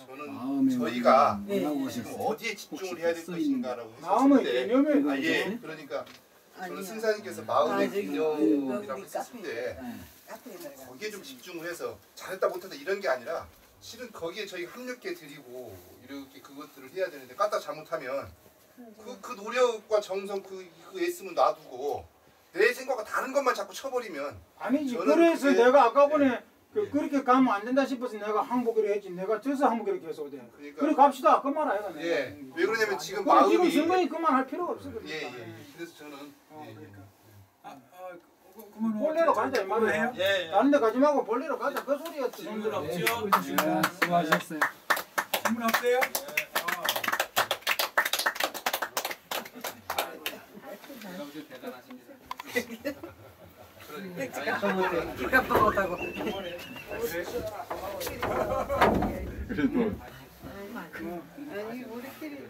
저는 저희가 지금 어디에 집중을 해야 될 것인가라고 마음의 했을 때 개념에 예, 그러니까 저는 승사님께서 마음의 개념이라고 했을 때 거기에 좀 집중을 해서 잘했다 못했다 이런 게 아니라 실은 거기에 저희 합력해 드리고 이렇게 그것들을 해야 되는데 까딱 잘못하면 그 노력과 정성 그 애씀을 놔두고 내 생각과 다른 것만 자꾸 쳐버리면 아니지. 저는 그래서 그게- 내가 아까 전에 그렇게 가면 안 된다 싶어서 내가 항복을 했지. 내가 져서 항복을 계속 돼. 그러니까 그래 갑시다. 그 말 아이가. 예. 왜 그러냐면 지금 그래, 지금 마음이 선거니 그만 할 필요가 없어. 그러니까. 예. 그래서 저는 그러면 볼래로 가자 이 말이야. 예. 다른 데 가지 말고 볼래로 가자. 그 소리였지. 질문 없죠? 수고하셨어요. 질문 없어요? 대단하십니다. 그러니까 기값도 못하고. 그래도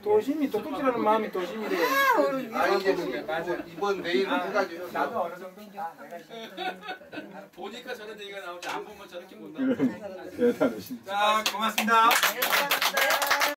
도심이 도둑질하는 마음이 도심이래. 이번 내일은 해가지고 나도 어느 정도 다 보니까 저런 얘기가 나오지 안 보면 저렇게 못 나오고. 대단하신. 자, 고맙습니다.